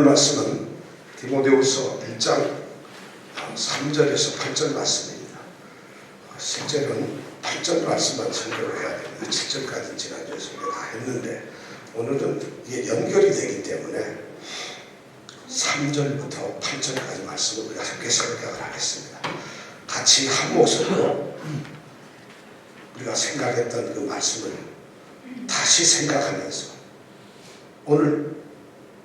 말씀은 디모데후서 1장 3절에서 8절 말씀입니다. 실제로는 8절 말씀만 설교를 해야 됩니다. 7절까지는 지난주에 설교 다 했는데 오늘은 이게 연결이 되기 때문에 3절부터 8절까지 말씀을 우리가 함께 생각을 하겠습니다. 같이 한 목소리로 우리가 생각했던 그 말씀을 다시 생각하면서 오늘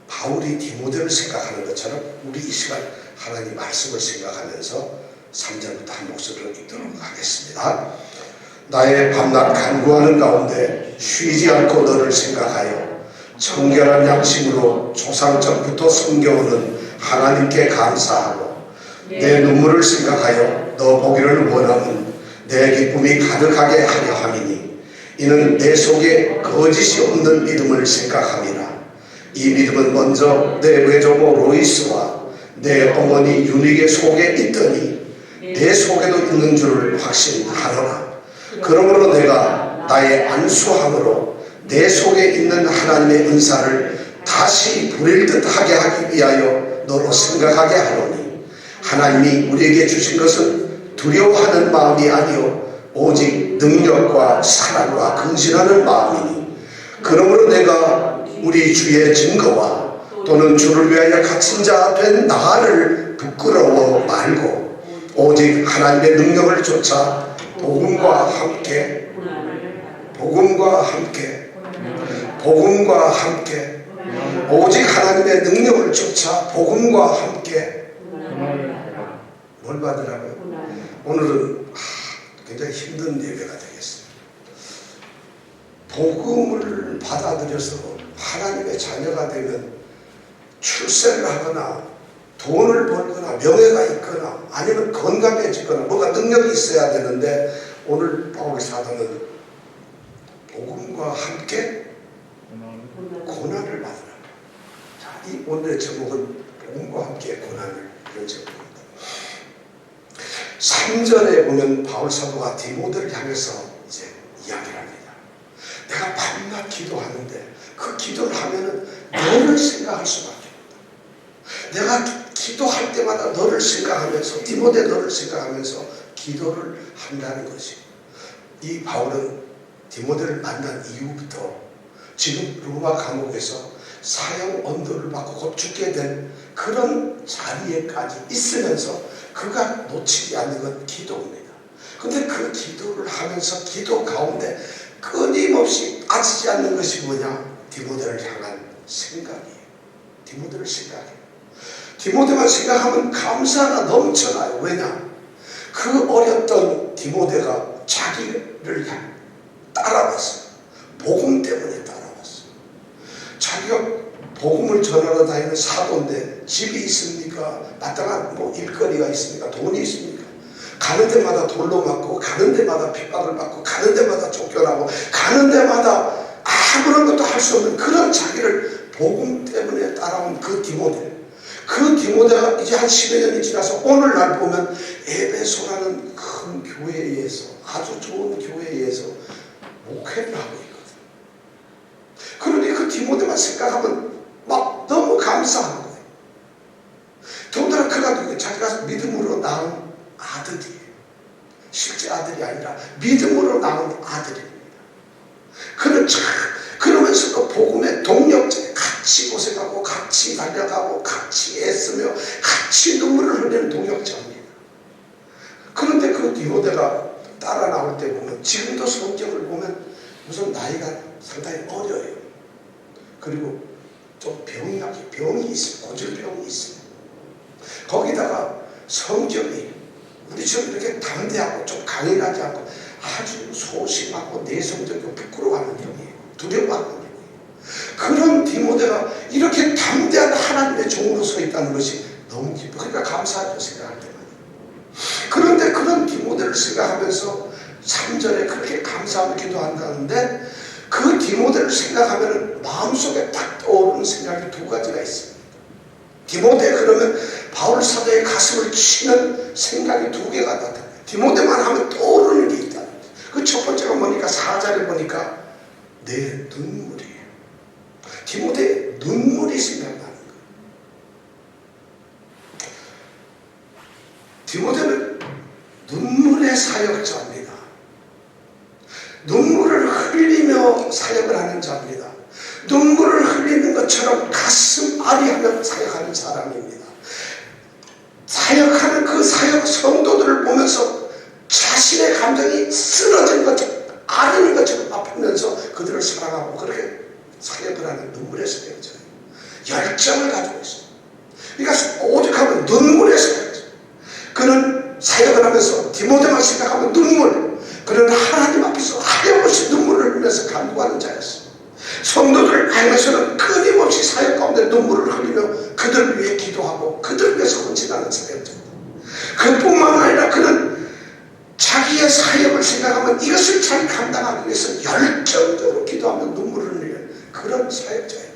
바울이 디모데를 생각하는 것처럼 우리 이 시간 하나님 말씀을 생각하면서 3절부터 한 목소리로 읽도록 하겠습니다. 나의 밤낮 간구하는 가운데 쉬지 않고 너를 생각하여 청결한 양심으로 조상전부터 섬겨오는 하나님께 감사하고 내 눈물을 생각하여 너 보기를 원하는 내 기쁨이 가득하게 하려 함이니 이는 내 속에 거짓이 없는 믿음을 생각함이라. 이 믿음은 먼저 내 외조모 로이스와 내 어머니 유닉의 속에 있더니 내 속에도 있는 줄을 확신하노라. 그러므로 내가 나의 안수함으로 내 속에 있는 하나님의 은사를 다시 부릴 듯하게 하기 위하여 너로 생각하게 하노니 하나님이 우리에게 주신 것은 두려워하는 마음이 아니요 오직 능력과 사랑과 근신하는 마음이니 그러므로 내가 우리 주의 증거와 또는 주를 위하여 갇힌 자 된 나를 부끄러워 말고 오직 하나님의 능력을 쫓아 복음과 함께 오직 하나님의 능력을 쫓아 복음과 함께 뭘 받으라고요? 오늘은 굉장히 힘든 예배가 되겠습니다. 복음을 받아들여서 하나님의 자녀가 되면 출세를 하거나 돈을 벌거나 명예가 있거나 아니면 건강해지거나 뭐가 능력이 있어야 되는데 오늘 바울 사도는 복음과 함께 고난을 받으라. 자, 이 오늘의 제목은 복음과 함께 고난을 이런 제목입니다. 3절에 보면 바울 사도가 디모데를 향해서 이제 이야기를 합니다. 내가 밤낮 기도하는데 그 기도를 하면은 너를 생각할 수밖에 없다. 내가 기도할 때마다 너를 생각하면서 디모데 너를 생각하면서 기도를 한다는 것이 이 바울은 디모데를 만난 이후부터 지금 로마 감옥에서 사형 언도를 받고 곧 죽게 된 그런 자리에까지 있으면서 그가 놓치지 않는 건 기도입니다. 근데 그 기도를 하면서 기도 가운데 끊임없이 빠지지 않는 것이 뭐냐? 디모데를 향한 생각이에요. 디모데를 생각해요. 디모데만 생각하면 감사가 넘쳐나요. 왜냐? 그 어렸던 디모데가 자기를 따라왔어요. 복음 때문에 따라왔어요. 자기가 복음을 전하러 다니는 사도인데 집이 있습니까? 마땅한 일거리가 있습니까? 돈이 있습니까? 가는 데마다 돌로 맞고 가는 데마다 핍박을 받고 가는 데마다 쫓겨나고 가는 데마다 아무런 것도 할 수 없는 그런 자기를 복음 때문에 따라온 그 디모데가 이제 한 10여 년이 지나서 오늘날 보면 에베소라는 큰 교회에서 아주 좋은 교회에서 목회를 하고 있거든. 그러니 그 디모데만 생각하면 막 너무 감사한 거예요. 더군다나 그가 자기가 믿음으로 낳은 아들이에요. 실제 아들이 아니라 믿음으로 낳은 아들입니다. 그러면서도 복음의 동력자에 같이 고생하고 같이 달려가고 같이 애쓰며 같이 눈물을 흘리는 동력자입니다. 그런데 그 디모데가 따라 나올 때 보면 지금도 성경을 보면 우선 나이가 상당히 어려요. 그리고 좀 병이 있어요. 고질병이 있어요. 거기다가 성경이 우리처럼 이렇게 담대하고 좀 강인하지 않고 아주 소심하고 내성적이고 부끄러워하는 경우예요. 두려워하는 경우예요. 그런 디모데가 이렇게 담대한 하나님의 종으로 서 있다는 것이 너무 기뻐. 그러니까 감사하죠. 생각할 때마다. 그런데 그런 디모데를 생각하면서 3절에 그렇게 감사하며 기도한다는데 그 디모데를 생각하면 마음속에 딱 떠오르는 생각이 두 가지가 있습니다. 디모데 그러면 바울 사도의 가슴을 치는 생각이 두 개가 나타나요. 디모데만 하면 떠오르는 게 있다. 그 첫 번째가 뭐니까 4절에 보니까 내 눈물이에요. 디모데의 눈물이 생각나는 거예요. 디모데는 눈물의 사역자입니다. 눈물을 흘리며 사역을 하는 자입니다. 눈물을 흘리는 것처럼 가슴 아리하며 사역하는 사람입니다. 사역하는 그 사역 성도들을 보면서 자신의 감정이 쓰러진 것처럼 아리는 것처럼 아프면서 그들을 사랑하고 그렇게 사역을 하는 눈물의 사역자예요. 열정을 가지고 있어요. 그러니까 오죽하면 눈물의 사역자. 그는 사역을 하면서 디모데만 생각하면 눈물, 그는 하나님 앞에서 하염없이 눈물을 흘리면서 간구하는 자였어요. 성도들을 향해서는 끊임없이 사역 가운데 눈물을 흘리며 그들을 위해 기도하고 그들을 위해서 헌신하는 사역자입니다. 그뿐만 아니라 그는 자기의 사역을 생각하면 이것을 잘 감당하기 위해서 열정적으로 기도하며 눈물을 흘리는 그런 사역자입니다.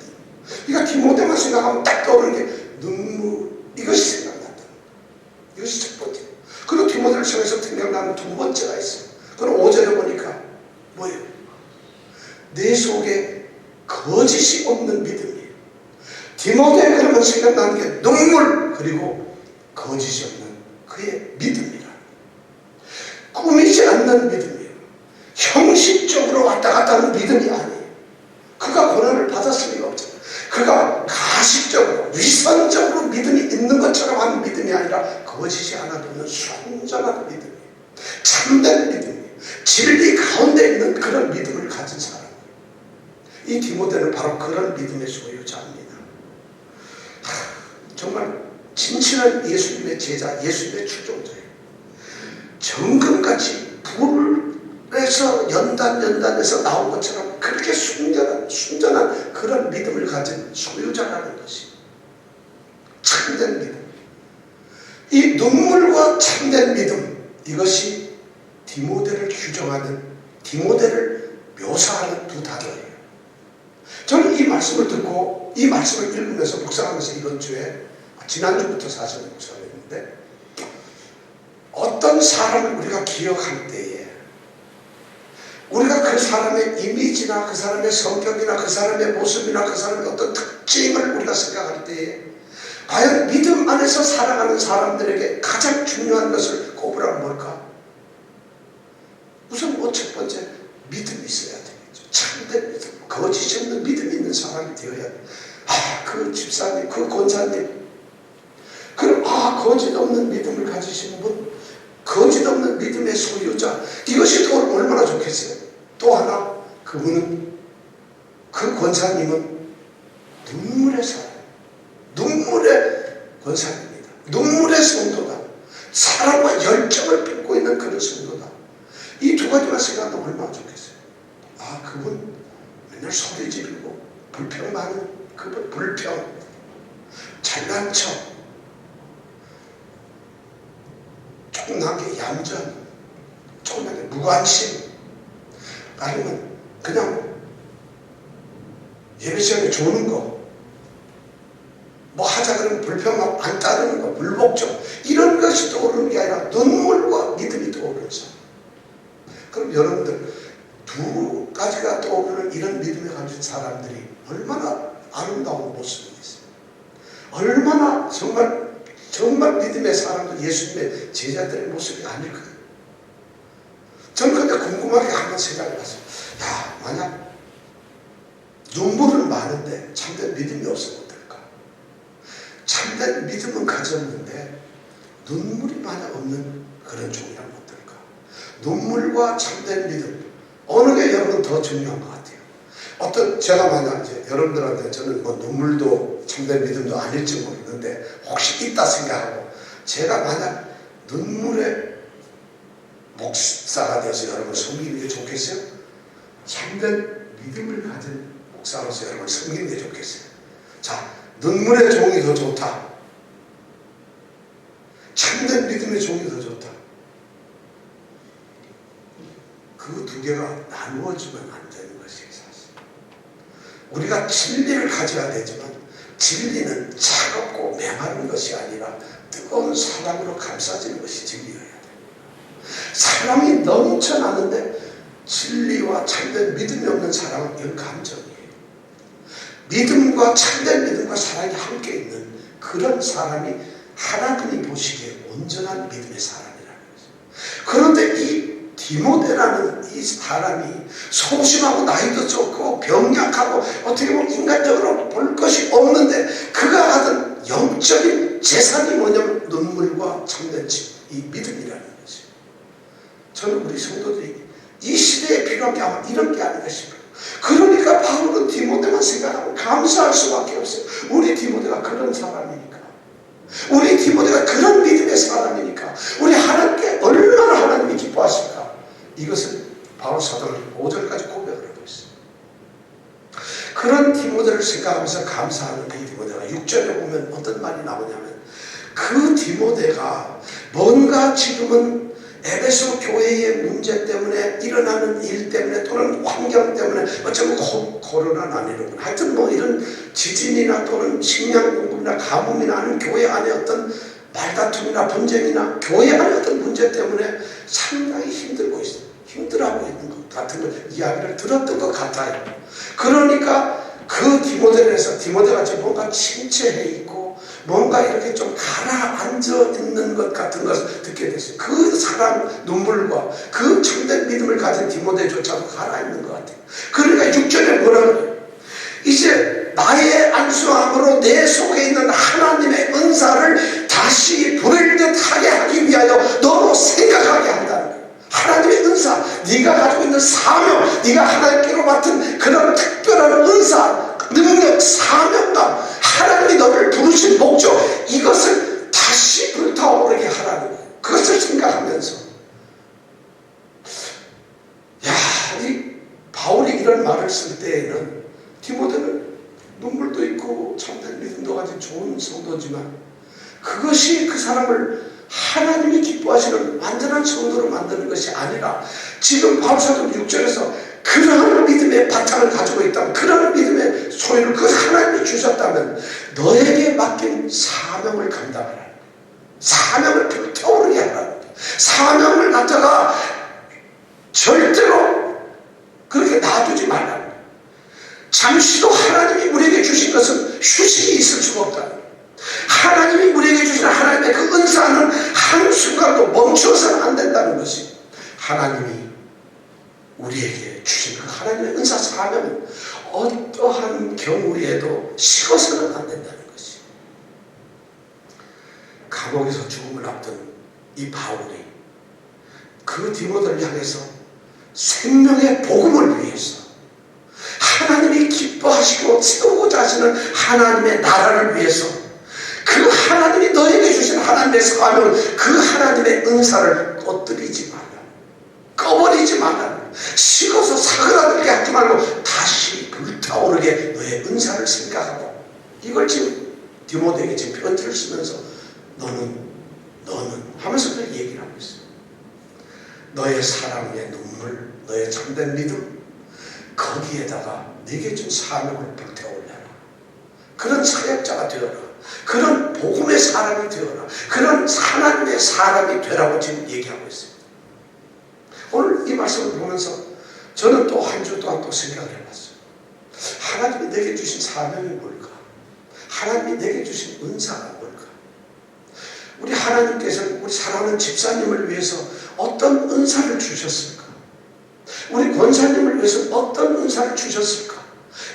그러니까 디모데만 생각하면 딱 떠오르는 게 눈물, 이것이 생각난다. 이것이 첫 번째. 그리고 디모데를 통해서 생각나는 두 번째가 있어요. 그럼 5절에 보니까 뭐예요? 내 속에 거짓이 없는 믿음이에요. 디모데에 그러면 생각나는 게 눈물, 그리고 거짓이 없는 그의 믿음이라. 꾸미지 않는 믿음이에요. 형식적으로 왔다 갔다 하는 믿음이 아니에요. 그가 고난을 받았을 리가 없잖아요. 그가 가식적으로 위선적으로 믿음이 있는 것처럼 하는 믿음이 아니라 거짓이 하나도 없는 순전한 믿음이에요. 참된 믿음이에요. 진리 가운데 있는 그런 믿음을 가진 사람이에요. 이 디모데는 바로 그런 믿음의 소유자입니다. 정말 진실한 예수님의 제자, 예수님의 추종자예요. 정금같이 불에서 연단에서 나온 것처럼 그렇게 순전한 그런 믿음을 가진 소유자라는 것이 참된 믿음. 이 눈물과 참된 믿음, 이것이 디모데를 규정하는, 디모데를 묘사하는 두 단어예요. 저는 이 말씀을 듣고 이 말씀을 읽으면서 묵상하면서 이번 주에, 지난주부터 사실 묵상을 했는데, 어떤 사람을 우리가 기억할 때에 우리가 그 사람의 이미지나 그 사람의 성격이나 그 사람의 모습이나 그 사람의 어떤 특징을 우리가 생각할 때에 과연 믿음 안에서 살아가는 사람들에게 가장 중요한 것을 꼽으라면 뭘까? 우선 첫 번째, 믿음이 있어야 되겠죠. 참된 믿음, 거짓이 없는 믿음이 있는 사람이 되어야 돼. 그 집사님, 그 권사님, 그럼 거짓 없는 믿음을 가지신 분, 거짓 없는 믿음의 소유자, 이것이 또 얼마나 좋겠어요. 또 하나, 그분은, 그 권사님은 눈물의 사람, 눈물의 권사입니다. 눈물의 성도다. 사랑과 열정을 쏟고 있는 그런 성도다. 이 두 가지만 생각하면 얼마나 좋겠어요. 그분 맨날 소리 지르고 불평 많은 그분, 불평, 잘난 척, 조금나게 얌전, 조금나게 무관심, 아니면 그냥 예배 시간에 조는 거, 뭐 하자 그러면 불평하고 안 따르는 거, 불복종, 이런 것이 떠오르는 게 아니라 눈물과 믿음이 떠오르는 사람. 그럼 여러분들 두 가지가 떠오르는 이런 믿음을 가진 사람들이 얼마나 아름다운 모습이 있어요. 얼마나 정말 믿음의 사람들, 예수님의 제자들의 모습이 아닐까요? 저는 근데 궁금하게 한번 생각해 봤어요. 만약 눈물은 많은데 참된 믿음이 없으면 어떨까? 참된 믿음은 가졌는데 눈물이 만약 없는 그런 종이라면 어떨까? 눈물과 참된 믿음, 어느 게 여러분 더 중요한 것 같아요? 제가 만약 이제 여러분들한테 저는 뭐 눈물도 참된 믿음도 아닐지 모르겠는데 혹시 있다 생각하고 제가 만약 눈물의 목사가 되어서 여러분 섬기는 게 좋겠어요? 참된 믿음을 가진 목사로서 여러분 섬기는 게 좋겠어요? 자, 눈물의 종이 더 좋다, 참된 믿음의 종이 더 좋다. 그 두 개가 나누어지면 안 되는 것이 사실. 우리가 진리를 가져야 되지만 진리는 차갑고 메마른 것이 아니라 뜨거운 사랑으로 감싸지는 것이 진리여야 돼요. 사랑이 넘쳐나는데 진리와 참된 믿음이 없는 사랑은 이건 감정이에요. 믿음과 참된 믿음과 사랑이 함께 있는 그런 사람이 하나님이 보시기에 온전한 믿음의 사람이라는 거죠. 그런데 이 디모데라는 이 사람이 소심하고 나이도 적고 병약하고 어떻게 보면 인간적으로 볼 것이 없는데 그가 가진 영적인 재산이 뭐냐면 눈물과 참된 이 믿음이라는 거죠. 저는 우리 성도들이 이 시대에 필요한 게 아마 이런 게 아닌가 싶어요. 그러니까 바울은 디모데만 생각하고 감사할 수밖에 없어요. 우리 디모데가 그런 사람이니까, 우리 디모데가 그런 믿음의 사람이니까 우리 하나님께 얼마나 하나님이 기뻐하실까. 이것을 바울 사도는 5절까지 고백을 하고 있어요. 그런 디모데를 생각하면서 감사하는 이 디모데가 6절에 보면 어떤 말이 나오냐면, 그 디모데가 뭔가 지금은 에베소 교회의 문제 때문에 일어나는 일 때문에 또는 환경 때문에 어쩌면 코로나는 아니로군, 하여튼 뭐 이런 지진이나 또는 식량 공급이나 가뭄이나 하는 교회 안에 어떤 말다툼이나 분쟁이나 교회 안에 어떤 문제 때문에 상당히 힘들고 있어요. 힘들어하고 있는 것 같은 걸 이야기를 들었던 것 같아요. 그러니까 그 디모데에서 디모데가 지금 뭔가 침체해 있고 뭔가 이렇게 좀 가라앉아 있는 것 같은 것을 듣게 됐어요. 그 사람 눈물과 그 참된 믿음을 가진 디모데조차도 가라앉는 것 같아요. 그러니까 6절에 뭐라 그래요? 이제 나의 안수함으로 내 속에 있는 하나님의 은사를 다시 불을 듯하게 하기 위하여 너로 생각하게 한다는 거예요. 하나님의 은사, 네가 가지고 있는 사명, 네가 하나님께로 맡은 그런 특별한 은사, 능력, 사명감, 하나님이 너를 부르신 목적, 이것을 다시 불타오르게 하라는 거예요. 그것을 생각하면서, 이 바울이 이런 말을 쓸 때에는 디모데는 눈물도 있고 참된 믿음도 가진 좋은 성도지만 그것이 그 사람을 하나님이 기뻐하시는 완전한 성도로 만드는 것이 아니라, 지금 바울사도 6절에서 그러한 믿음의 바탕을 가지고 있다면, 그러한 믿음의 소유를 그 하나님이 주셨다면 너에게 맡긴 사명을 감당하라, 사명을 불타오르게 하라, 사명을 갖다가 절대로 그렇게 놔두지 말라. 잠시도 하나님이 우리에게 주신 것은 휴식이 있을 수가 없다. 하나님이 우리에게 주신 하나님의 그 은사는 한순간도 멈춰서는 안 된다는 것이, 하나님이 우리에게 주신 그 하나님의 은사 사명은 어떠한 경우에도 식어서는 안 된다는 것이. 감옥에서 죽음을 앞둔 이 바울이 그 디모데를 향해서 생명의 복음을 위해서, 하나님이 기뻐하시고 세우고자 하시는 하나님의 나라를 위해서, 그 하나님이 너에게 주신 하나님의 사명을, 그 하나님의 은사를 꺼뜨리지 말라, 꺼버리지 말라, 식어서 사그라들게 하지 말고 다시 불타오르게 너의 은사를 생각하고, 이걸 지금 디모데에게 지금 편지를 쓰면서 너는 하면서 그 얘기를 하고 있어요. 너의 사랑의 눈물, 너의 참된 믿음, 거기에다가 네게 준 사명을 불태우려라. 그런 사역자가 되어라. 그런 복음의 사람이 되어라. 그런 하나님의 사람이 되라고 지금 얘기하고 있습니다. 오늘 이 말씀을 보면서 저는 또 한 주 동안 또 생각을 해봤어요. 하나님이 내게 주신 사명이 뭘까? 하나님이 내게 주신 은사가 뭘까? 우리 하나님께서는 우리 사랑하는 집사님을 위해서 어떤 은사를 주셨을까? 우리 권사님을 위해서 어떤 은사를 주셨을까?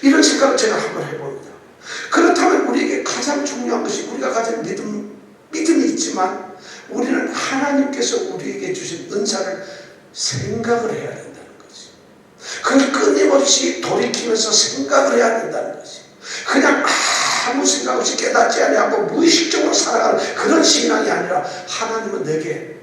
이런 생각을 제가 한번 해봅니다. 그렇다면 우리에게 가장 중요한 것이, 우리가 가진 믿음이 있지만 우리는 하나님께서 우리에게 주신 은사를 생각을 해야 된다는 거지. 그걸 끊임없이 돌이키면서 생각을 해야 된다는 거지. 그냥 아무 생각 없이 깨닫지 아니하고 무의식적으로 살아가는 그런 신앙이 아니라, 하나님은 내게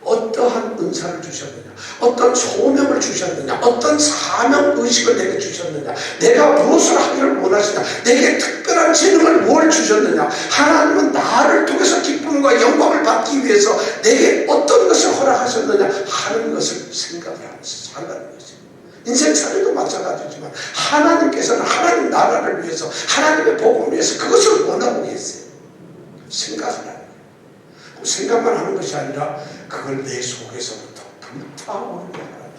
어떠한 은사를 주셨느냐, 어떤 소명을 주셨느냐, 어떤 사명의식을 내게 주셨느냐, 내가 무엇을 하기를 원하시냐, 내게 특별한 재능을 뭘 주셨느냐, 하나님은 나를 통해서 기쁨과 영광을 받기 위해서 내게 어떤 것을 허락하셨느냐 하는 것을 생각을 하면서 살아가는 거지. 인생살이도 마찬가지지만 하나님께서는 하나님 나라를 위해서, 하나님의 복음을 위해서 그것을 원하고 계세요. 생각을 하는 거예요. 생각만 하는 것이 아니라 그걸 내 속에서부터 불타오르게 하라는,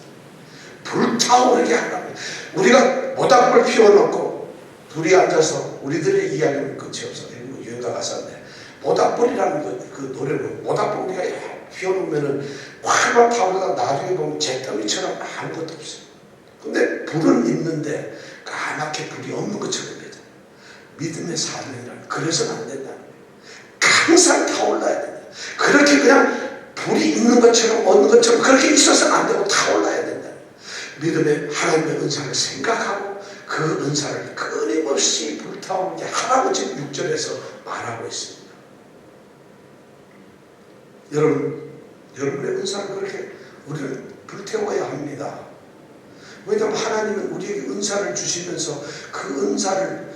불타오르게 하라는. 우리가 모닥불 피워놓고 둘이 앉아서 우리들의 이야기는 끝이 없어. 유다 가사인데 모닥불이라는 그 노래는 모닥불 우리가 피워놓으면은 활활 타오르다 나중에 보면 잿더미처럼 아무것도 없어요. 근데 불은 있는데 까맣게 불이 없는 것처럼 되죠. 믿음의 사명이란 그래서는 안 된다는 거예요. 항상 타올라야 된다. 그렇게 그냥 불이 있는 것처럼 없는 것처럼 그렇게 있어서는 안 되고 타올라야 된다. 믿음의 하나님의 은사를 생각하고 그 은사를 끊임없이 불타오르게 하라고 지금 6절에서 말하고 있습니다. 여러분의 은사를 그렇게 우리는 불태워야 합니다. 왜냐하면 하나님은 우리에게 은사를 주시면서 그 은사를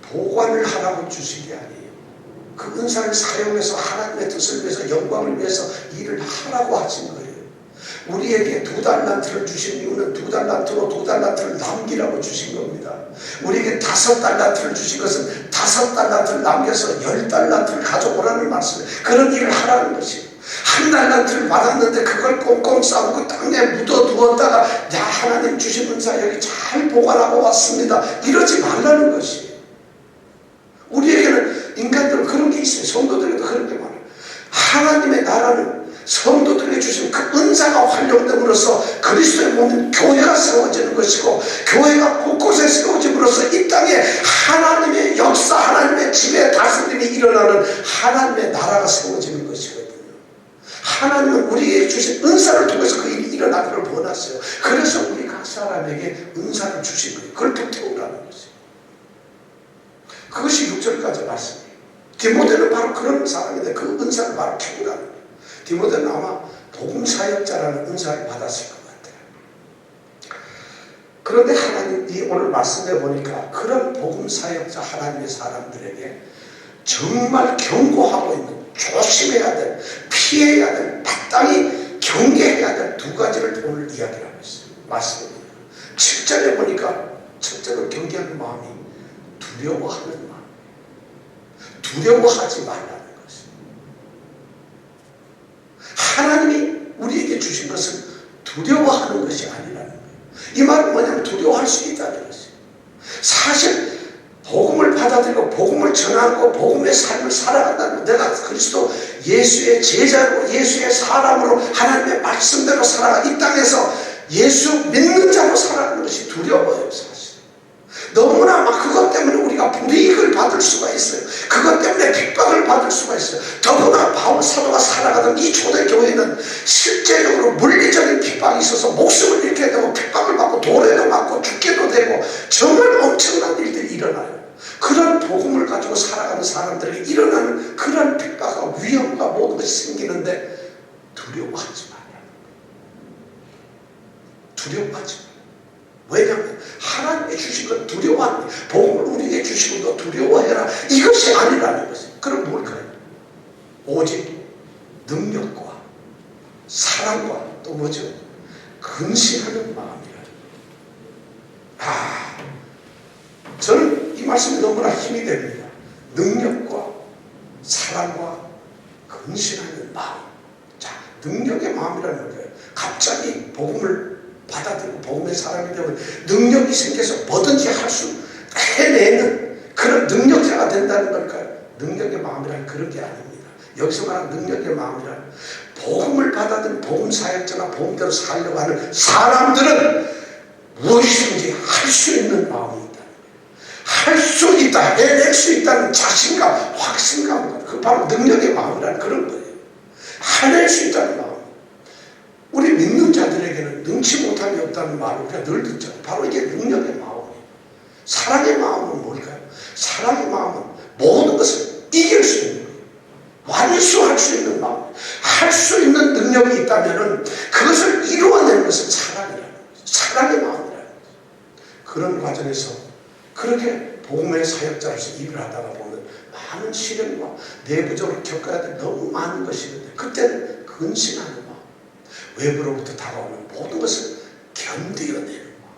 보관을 하라고 주신 게 아니에요. 그 은사를 사용해서 하나님의 뜻을 위해서 영광을 위해서 일을 하라고 하신 거예요. 우리에게 2달란트를 주신 이유는 2달란트로 2달란트를 남기라고 주신 겁니다. 우리에게 5달란트를 주신 것은 5달란트를 남겨서 10달란트를 가져오라는 말씀이에요. 그런 일을 하라는 것이에요. 1달란트를 받았는데 그걸 꽁꽁 싸우고 땅에 묻어두었다가 야 하나님 주신 은사 여기 잘 보관하고 왔습니다. 이러지 말라는 것이에요. 우리에게는 인간들은 그런 게 있어요. 성도들에게도 그런 게 많아요. 하나님의 나라는 성도들에게 주신 그 은사가 활용됨으로써 그리스도의 몸인 교회가 세워지는 것이고 교회가 곳곳에 세워짐으로써 이 땅에 하나님의 역사, 하나님의 지배 다스림이 일어나는 하나님의 나라가 세워지는 것이거든요. 하나님은 우리에게 주신 은사를 통해서 그 일이 일어나기를 원하세요. 그래서 우리 각 사람에게 은사를 주신 거예요. 그걸 불태우라는 것이에요. 그것이 6절까지 말씀이에요. 디모데는 바로 그런 사람인데 그 은사를 바로 키우라는 거예요. 디모데는 아마 복음사역자라는 은사를 받았을 것 같아요. 그런데 하나님이 오늘 말씀해 보니까 그런 복음사역자 하나님의 사람들에게 정말 경고하고 있는 조심해야 될, 피해야 될, 마땅히 경계해야 될 2가지를 오늘 이야기하고 있어요. 말씀입니다. 7절에 보니까 첫째로 경계하는 마음이 두려워하는 마음. 두려워하지 말라는 것이에요. 하나님이 우리에게 주신 것은 두려워하는 것이 아니라는 거예요. 이 말은 뭐냐면 두려워할 수 있다는 것이에요. 사실 복음을 받아들이고 복음을 전하고 복음의 삶을 살아간다는 것, 내가 그리스도 예수의 제자로 예수의 사람으로 하나님의 말씀대로 살아가 이 땅에서 예수 믿는 자로 살아가는 것이 두려워요. 사실 너무나 막 그것 때문에 우리가 불이익을 받을 수가 있어요. 그것 때문에 핍박을 받을 수가 있어요. 더구나 바울 사도가 살아가던 이 초대교회는 실제적으로 물리적인 핍박이 있어서 목숨을 잃게 되고 핍박을 받고 도래도 맞고 죽게도 되고 정말 엄청난 일들이 일어나요. 그런 복음을 가지고 살아가는 사람들에게 일어나는 그런 핍박과 위험과 모든 것이 생기는데 두려워하지 말아요. 두려워하지 말아요. 왜냐하면 하나님이 주신 건 두려워하는 거예요. 복음을 우리에게 주시고 너 두려워해라 이것이 아니라는 것이에요. 그럼 뭘까요? 오직 능력과 사랑과 또 뭐죠? 근신하는 마음이라는 거예요. 저는 이 말씀이 너무나 힘이 됩니다. 능력과 사랑과 근신하는 마음. 자, 능력의 마음이라는 거예요. 갑자기 복음을 받아들이고 복음의 사람이 되면 능력이 생겨서 뭐든지 할 수 해내는 그런 능력자가 된다는 걸까요? 능력의 마음이란 그런 게 아닙니다. 여기서 말하는 능력의 마음이란 복음을 받아들인 복음 사역자나 복음대로 살려고 하는 사람들은 무엇이든지 할 수 있는 마음이 있다는 거예요. 할 수 있다, 해낼 수 있다는 자신감, 확신감, 그 바로 능력의 마음이란 그런 거예요. 해낼 수 있다는 마음. 우리 믿는 자들에게는 능치 못함이 없다는 말을 우리가 늘 듣잖아요. 바로 이게 능력의 마음이에요. 사랑의 마음은 뭘까요? 사랑의 마음은 모든 것을 이길 수 있는 거예요. 완수할 수 있는 마음. 할 수 있는 능력이 있다면 그것을 이루어내는 것은 사랑이라는 거죠. 사랑의 마음이라는 거죠. 그런 과정에서 그렇게 복음의 사역자로서 일을 하다가 보면 많은 시련과 내부적으로 겪어야 될 너무 많은 것이 있는데 그때는 근신하는 마음. 외부로부터 다가오는 모든 것을 견디어내는 마음,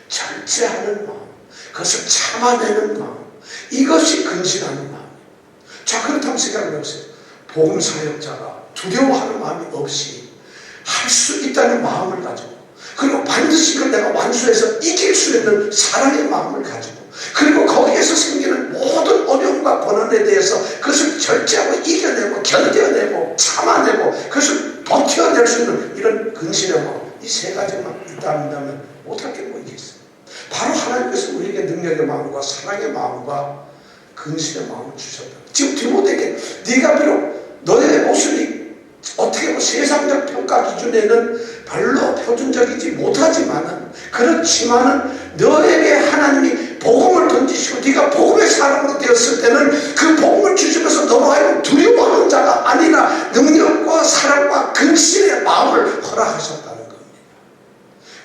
절제하는 마음, 그것을 참아내는 마음, 이것이 근신하는 마음. 자, 그렇다면 생각해 보세요. 복음 사역자가 두려워하는 마음이 없이 할 수 있다는 마음을 가지고, 그리고 반드시 그걸 내가 완수해서 이길 수 있는 사랑의 마음을 가지고, 그리고 거기에서 생기는 모든 어려움과 고난에 대해서 그것을 절제하고 근신의 마음, 이 세 가지만 있다 한다면 못할 게 뭐 있겠어요? 바로 하나님께서 우리에게 능력의 마음과 사랑의 마음과 근신의 마음을 주셨다. 지금 디모데에게 네가 비록 너의 모습이 어떻게 보면 세상적 평가 기준에는 별로 표준적이지 못하지만은, 그렇지만은 너에게 하나님이 복음을 던지시고 네가 복음의 사람으로 되었을 때는 그 복음을 주시면서 너로 하여금 두려워하는 자가 아니라 능력과 사랑과 근신의 마음을 허락하셨다는 겁니다.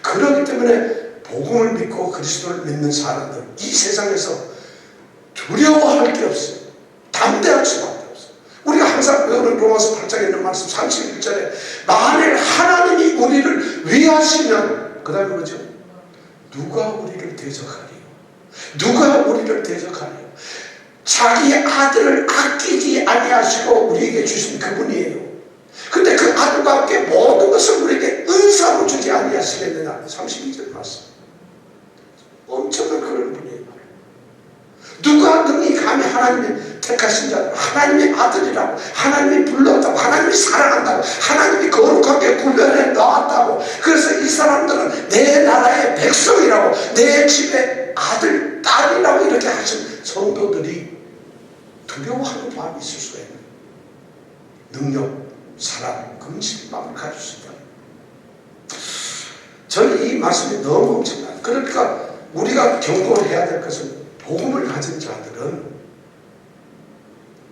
그렇기 때문에 복음을 믿고 그리스도를 믿는 사람들, 이 세상에서 두려워할 게 없어요. 담대할 수밖에 없어요. 우리가 항상 배우는 로마서 8장에 있는 말씀 31절에 만일 하나님이 우리를 위하시면, 그 다음에 뭐죠? 누가 우리를 대적하리요? 누가 우리를 대적하리요? 자기 아들을 아끼지 아니하시고 우리에게 주신 그분이에요. 근데 그 아들과 함께 모든 것을 우리에게 은사로 주지 아니하시겠느냐? 32절 말씀. 엄청난 그런 분이에요. 누가 능히 감히 하나님의 택하신 자를, 하나님의 아들이라고, 하나님이 불렀다고, 하나님이 사랑한다고, 하나님이 거룩하게 구별해 놓았다고, 그래서 이 사람들은 내 나라의 백성이라고, 내 집의 아들, 딸이라고 이렇게 하신 성도들이 두려워하는 마음이 있을 수가 있는 능력, 사랑, 근신의 마음을 가질 수 있다. 저는 이 말씀이 너무 엄청나요. 그러니까 우리가 경고해야 될 것은, 복음을 가진 자들은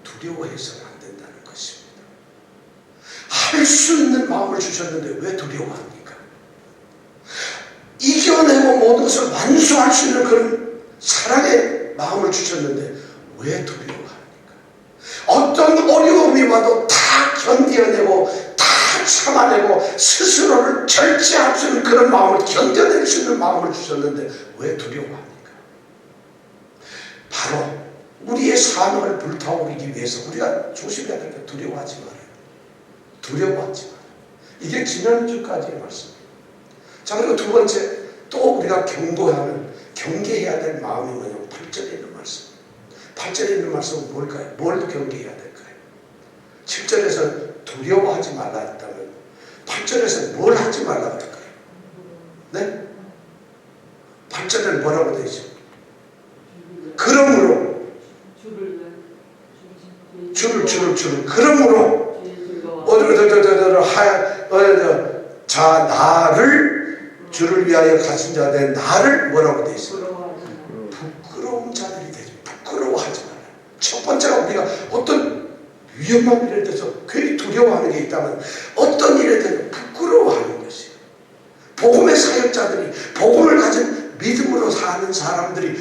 두려워해서는 안 된다는 것입니다. 할 수 있는 마음을 주셨는데 왜 두려워합니까? 이겨내고 모든 것을 완수할 수 있는 그런 사랑의 마음을 주셨는데 왜 두려워합니까? 어떤 어려움이 와도 다 견뎌내고 다 참아내고 스스로를 절제할 수 있는 그런 마음을, 견뎌낼 수 있는 마음을 주셨는데 왜 두려워합니까? 바로 우리의 사명을 불타오르기 위해서 우리가 조심해야 될 게, 두려워하지 말아요. 두려워하지 말아요. 이게 지난주까지의 말씀이에요. 자, 그리고 두 번째, 또 우리가 경계해야 될 마음이 뭐냐면 8절에 있는 말씀. 8절에 있는 말씀은 뭘까요? 뭘 경계해야 될까요? 7절에서 두려워하지 말라 했다면 8절에서 뭘 하지 말라 그럴까요? 네? 8절에는 뭐라고 되어 있죠? 그러므로 그러므로 자 나를 주를 위하여 가신 자 된 나를 뭐라고 되어 있어요? 부끄러운 자들이 되죠. 부끄러워하지 말아요. 첫 번째가 우리가 어떤 위험한 일에 대해서 괜히 두려워하는 게 있다면, 어떤 일에 대해서 부끄러워하는 것이에요. 복음의 사역자들이, 복음을 가진 믿음으로 사는 사람들이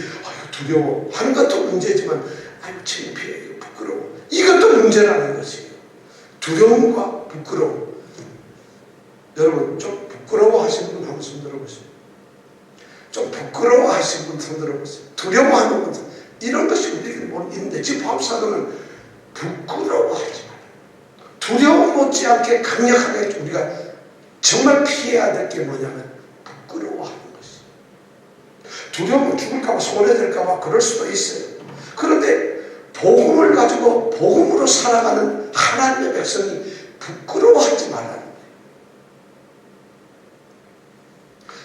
두려워 하는 것도 문제지만, 창피해, 부끄러워, 이것도 문제라는 것이에요. 두려움과 부끄러움. 여러분, 좀 부끄러워하시는 분 한번 손 들어보세요. 좀 부끄러워하시는 분 손 들어보세요. 두려워하는 분, 이런 것이 우리에게 있는데, 지금 바울사도는 부끄러워하지 말아요. 두려움 못지않게 강력하게 우리가 정말 피해야 될 게 뭐냐면 부끄러워하는 것이에요. 두려움은 죽을까봐, 손해될까봐 그럴 수도 있어요. 그런데 복음을 가지고 복음으로 살아가는 하나님의 백성이 부끄러워하지 말라는 거예요.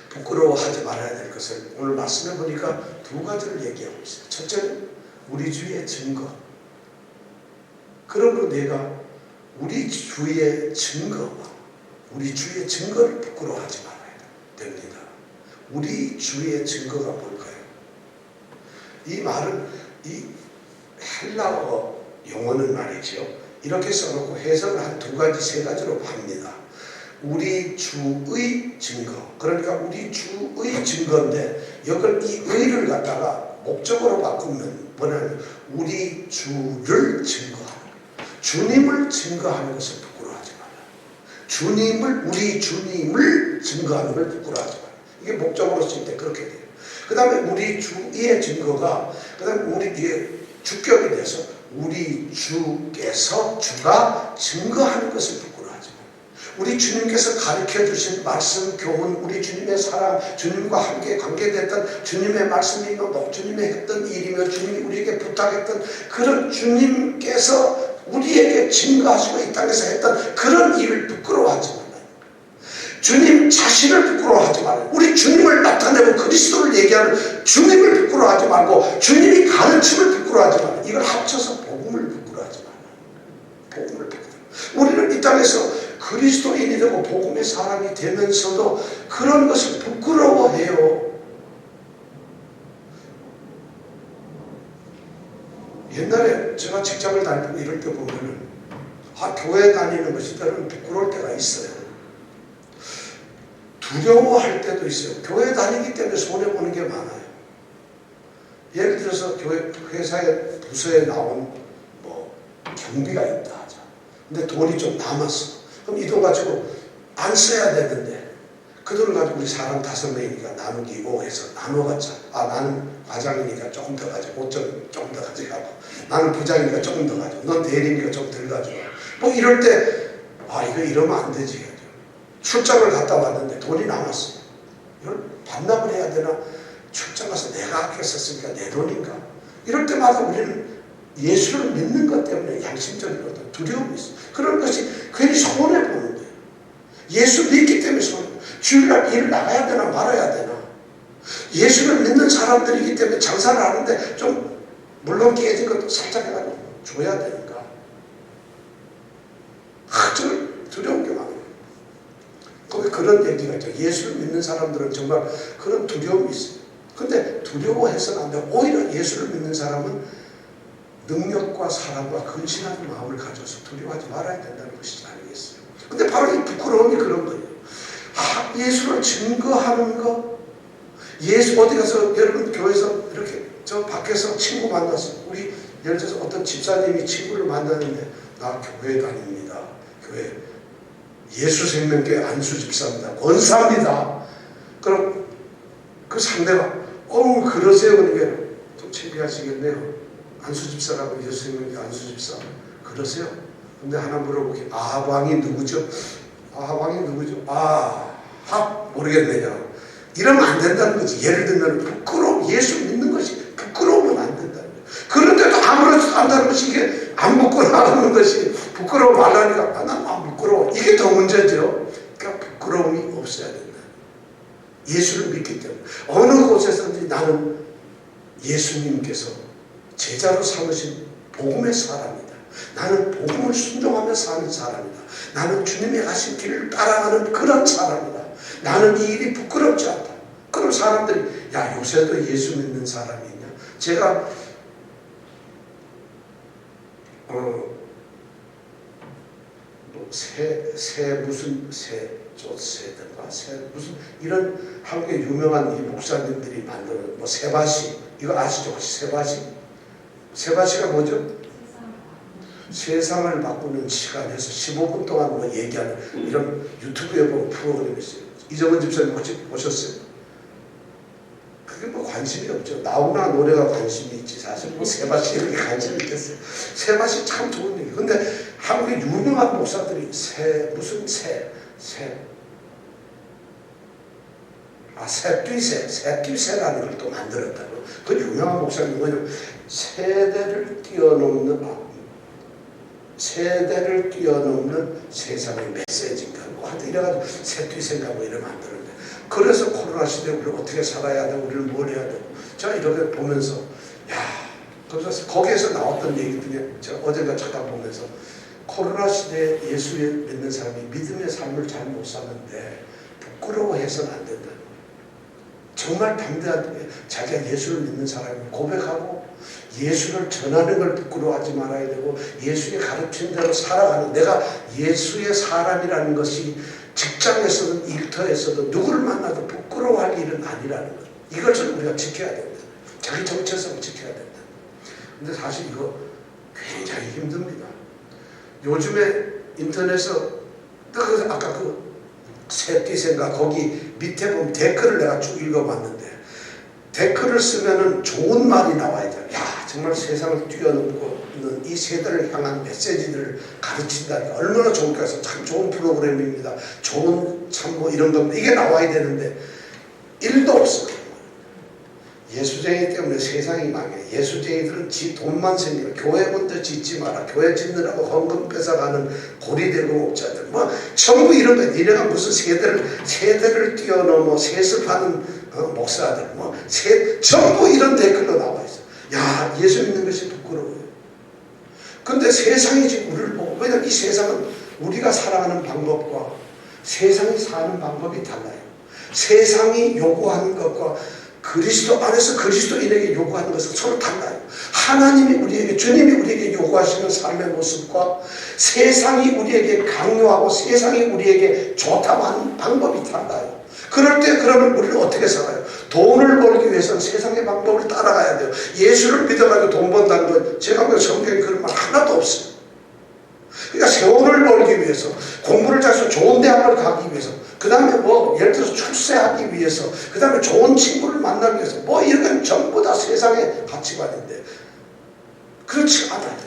부끄러워하지 말아야 될 것을 오늘 말씀해 보니까 두 가지를 얘기하고 있어요. 첫째는 우리 주의 증거. 그러므로 내가 우리 주의 증거와 우리 주의 증거를 부끄러워하지 말아야 됩니다. 우리 주의 증거가 뭘까요? 이 말은, 이 헬라어 용어는 말이죠, 이렇게 써놓고 해석을 한 두 가지, 세 가지로 합니다. 우리 주의 증거, 그러니까 우리 주의 증거인데, 이걸 이 의를 갖다가 목적으로 바꾸면 뭐냐면 우리 주를 증거하는, 주님을 증거하는 것을 부끄러워하지 마라. 우리 주님을 증거하는 걸 부끄러워하지 마라. 이게 목적으로 쓸 때 그렇게 돼요. 그 다음에 우리 주의 증거가, 그 다음에 우리 뒤에 주격이 돼서 우리 주께서, 주가 증거하는 것을 부끄러워하지 마라. 우리 주님께서 가르쳐 주신 말씀, 교훈, 우리 주님의 사랑, 주님과 함께 관계됐던 주님의 말씀이며 주님의 했던 일이며 주님이 우리에게 부탁했던 그런 주님께서 우리에게 증거하시고 이 땅에서 했던 그런 일을 부끄러워하지 말라. 주님 자신을 부끄러워하지 말고 우리 주님을 나타내고 그리스도를 얘기하는 주님을 부끄러워하지 말고 주님이 가르침을 부끄러워하지 말고 이걸 합쳐서 복음을 부끄러워하지 말고 복음을 부끄러워. 우리는 이 땅에서 그리스도인이 되고 복음의 사람이 되면서도 그런 것을 부끄러워해요. 옛날에 제가 직장을 다니고 이럴 때 보면은 교회 다니는 것이 때로는 부끄러울 때가 있어요. 두려워할 때도 있어요. 교회 다니기 때문에 손해보는 게 많아요. 예를 들어서 교회 회사에 부서에 나온 경비가 있다 하자. 근데 돈이 좀 남았어. 그럼 이 돈 가지고 안 써야 되는데 그 돈을 가지고 우리 사람 5명이니까 나누기고 해서 나눠가자. 나는 과장이니까 조금 더 가지고 5점 조금 더 가져가고 나는 부장이니까 조금 더 가지고 넌 대리니까 좀 덜 가지고 이럴 때 이거 이러면 안 되지. 출장을 갔다 왔는데 돈이 남았어요. 이걸 반납을 해야 되나? 출장 가서 내가 아껴 썼으니까 내 돈인가? 이럴 때마다 우리는 예수를 믿는 것 때문에 양심적인 어떤 두려움이 있어요. 그런 것이 괜히 손해보는 거예요. 예수 믿기 때문에 손해보는 거예요. 주일날 일을 나가야 되나 말아야 되나? 예수를 믿는 사람들이기 때문에 장사를 하는데 좀 물론 깨진 것도 살짝 해가지고 줘야 되니까 저는 두려운 게 많아요. 그런 얘기가 있죠. 예수를 믿는 사람들은 정말 그런 두려움이 있어요. 근데 두려워해서는 안 돼요. 오히려 예수를 믿는 사람은 능력과 사랑과 근신하는 마음을 가져서 두려워하지 말아야 된다는 것이지 아니겠어요. 근데 바로 이 부끄러움이 그런 거예요. 예수를 증거하는 거. 예수 어디 가서 여러분 교회에서 이렇게 저 밖에서 친구 만났어요. 우리 예를 들어서 어떤 집사님이 친구를 만났는데 나 교회 다닙니다. 교회 예수 생명교회 안수 집사입니다. 권사입니다. 그럼 그 상대가 그러세요. 그러니까 좀 창피하시겠네요. 안수 집사라고 예수 생명교회 안수 집사 그러세요. 근데 하나 물어보게 아방이 누구죠? 아방이 누구죠? 모르겠네요. 이러면 안 된다는 거지. 예를 들면 부끄러움, 예수 믿는 것이 부끄러우면 안 된다는 거예요. 그런데도 아무렇지도 않다는 것이 이게 안 부끄러워하는 것이 부끄러워 말라니까 난 안 부끄러워. 이게 더 문제죠. 그러니까 부끄러움이 없어야 된다. 예수를 믿기 때문에 어느 곳에서든지 나는 예수님께서 제자로 삼으신 복음의 사람이다. 나는 복음을 순종하며 사는 사람이다. 나는 주님의 가신 길을 따라가는 그런 사람이다. 나는 이 일이 부끄럽지 않다. 그럼 사람들이 요새도 예수 믿는 사람이 있냐? 제가 무슨 이런 한국의 유명한 이 목사님들이 만드는 세바시 이거 아시죠? 혹시 세바시? 세바시가 뭐죠? 세상을 바꾸는 시간에서 15분 동안 얘기하는 이런 유튜브에 보면 프로그램이 있어요. 이정은 집사님 혹시 보셨어요? 그게 관심이 없죠. 나오나 노래가 관심이 있지. 사실 세바시 이렇게 관심이 있겠어요. 세바시 참 좋은 얘기. 근데 한국의 유명한 목사들이 새끼새라는 걸 또 만들었다고. 그 유명한 목사님이 뭐냐면 세대를 뛰어넘는 세상의 메시지인가 하여튼 이래가지고 새끼새인가 이래 만드는데 그래서 코로나 시대에 우리를 어떻게 살아야 되고 우리를 뭘 해야 되고 제가 이렇게 보면서 그래서 거기에서 나왔던 얘기 중에 제가 어젠가 쳐다보면서 코로나 시대에 예수 믿는 사람이 믿음의 삶을 잘 못 사는데 부끄러워해서는 안 된다. 정말 담대하게 자기가 예수를 믿는 사람이 고백하고 예수를 전하는 걸 부끄러워하지 말아야 되고 예수의 가르친 대로 살아가는 내가 예수의 사람이라는 것이 직장에서든 일터에서도 누구를 만나도 부끄러워할 일은 아니라는 것. 이것을 우리가 지켜야 된다. 자기 정체성을 지켜야 된다. 근데 사실 이거 굉장히 힘듭니다. 요즘에 인터넷에서 아까 새끼생가 거기 밑에 보면 댓글을 내가 쭉 읽어봤는데 댓글을 쓰면은 좋은 말이 나와야 돼. 정말 세상을 뛰어넘고 있는 이 세대를 향한 메시지들을 가르친다니까 얼마나 좋을까 해서 참 좋은 프로그램입니다. 좋은 참 이런 겁니다. 이게 나와야 되는데 1도 없어요. 예수쟁이 때문에 세상이 망해. 예수쟁이들은 지 돈만 생기면 교회 먼저 짓지 마라. 교회 짓느라고 헌금 뺏어가는 고리대금 업자들. 뭐 전부 이런 거야. 니네가 무슨 세대를 뛰어넘어 세습하는 목사들. 뭐 전부 이런 댓글로 나와 있어. 야, 예수 믿는 것이 부끄러워요. 근데 세상이 지금 우리를 보고, 왜냐면 이 세상은 우리가 살아가는 방법과 세상이 사는 방법이 달라요. 세상이 요구하는 것과 그리스도 안에서 그리스도인에게 요구하는 것은 서로 달라요. 하나님이 우리에게, 주님이 우리에게 요구하시는 삶의 모습과 세상이 우리에게 강요하고 세상이 우리에게 좋다고 하는 방법이 달라요. 그럴 때 그러면 우리는 어떻게 살아요? 돈을 벌기 위해서는 세상의 방법을 따라가야 돼요. 예수를 믿어가지고 돈 번다는 건 제가 그 성경에 그런 말 하나도 없어요. 그러니까 세월을 벌기 위해서, 공부를 잘해서 좋은 대학을 가기 위해서, 그 다음에 뭐 예를 들어서 출세하기 위해서, 그 다음에 좋은 친구를 만나기 위해서, 뭐 이런 건 전부 다 세상의 가치관인데 그렇지 않아요.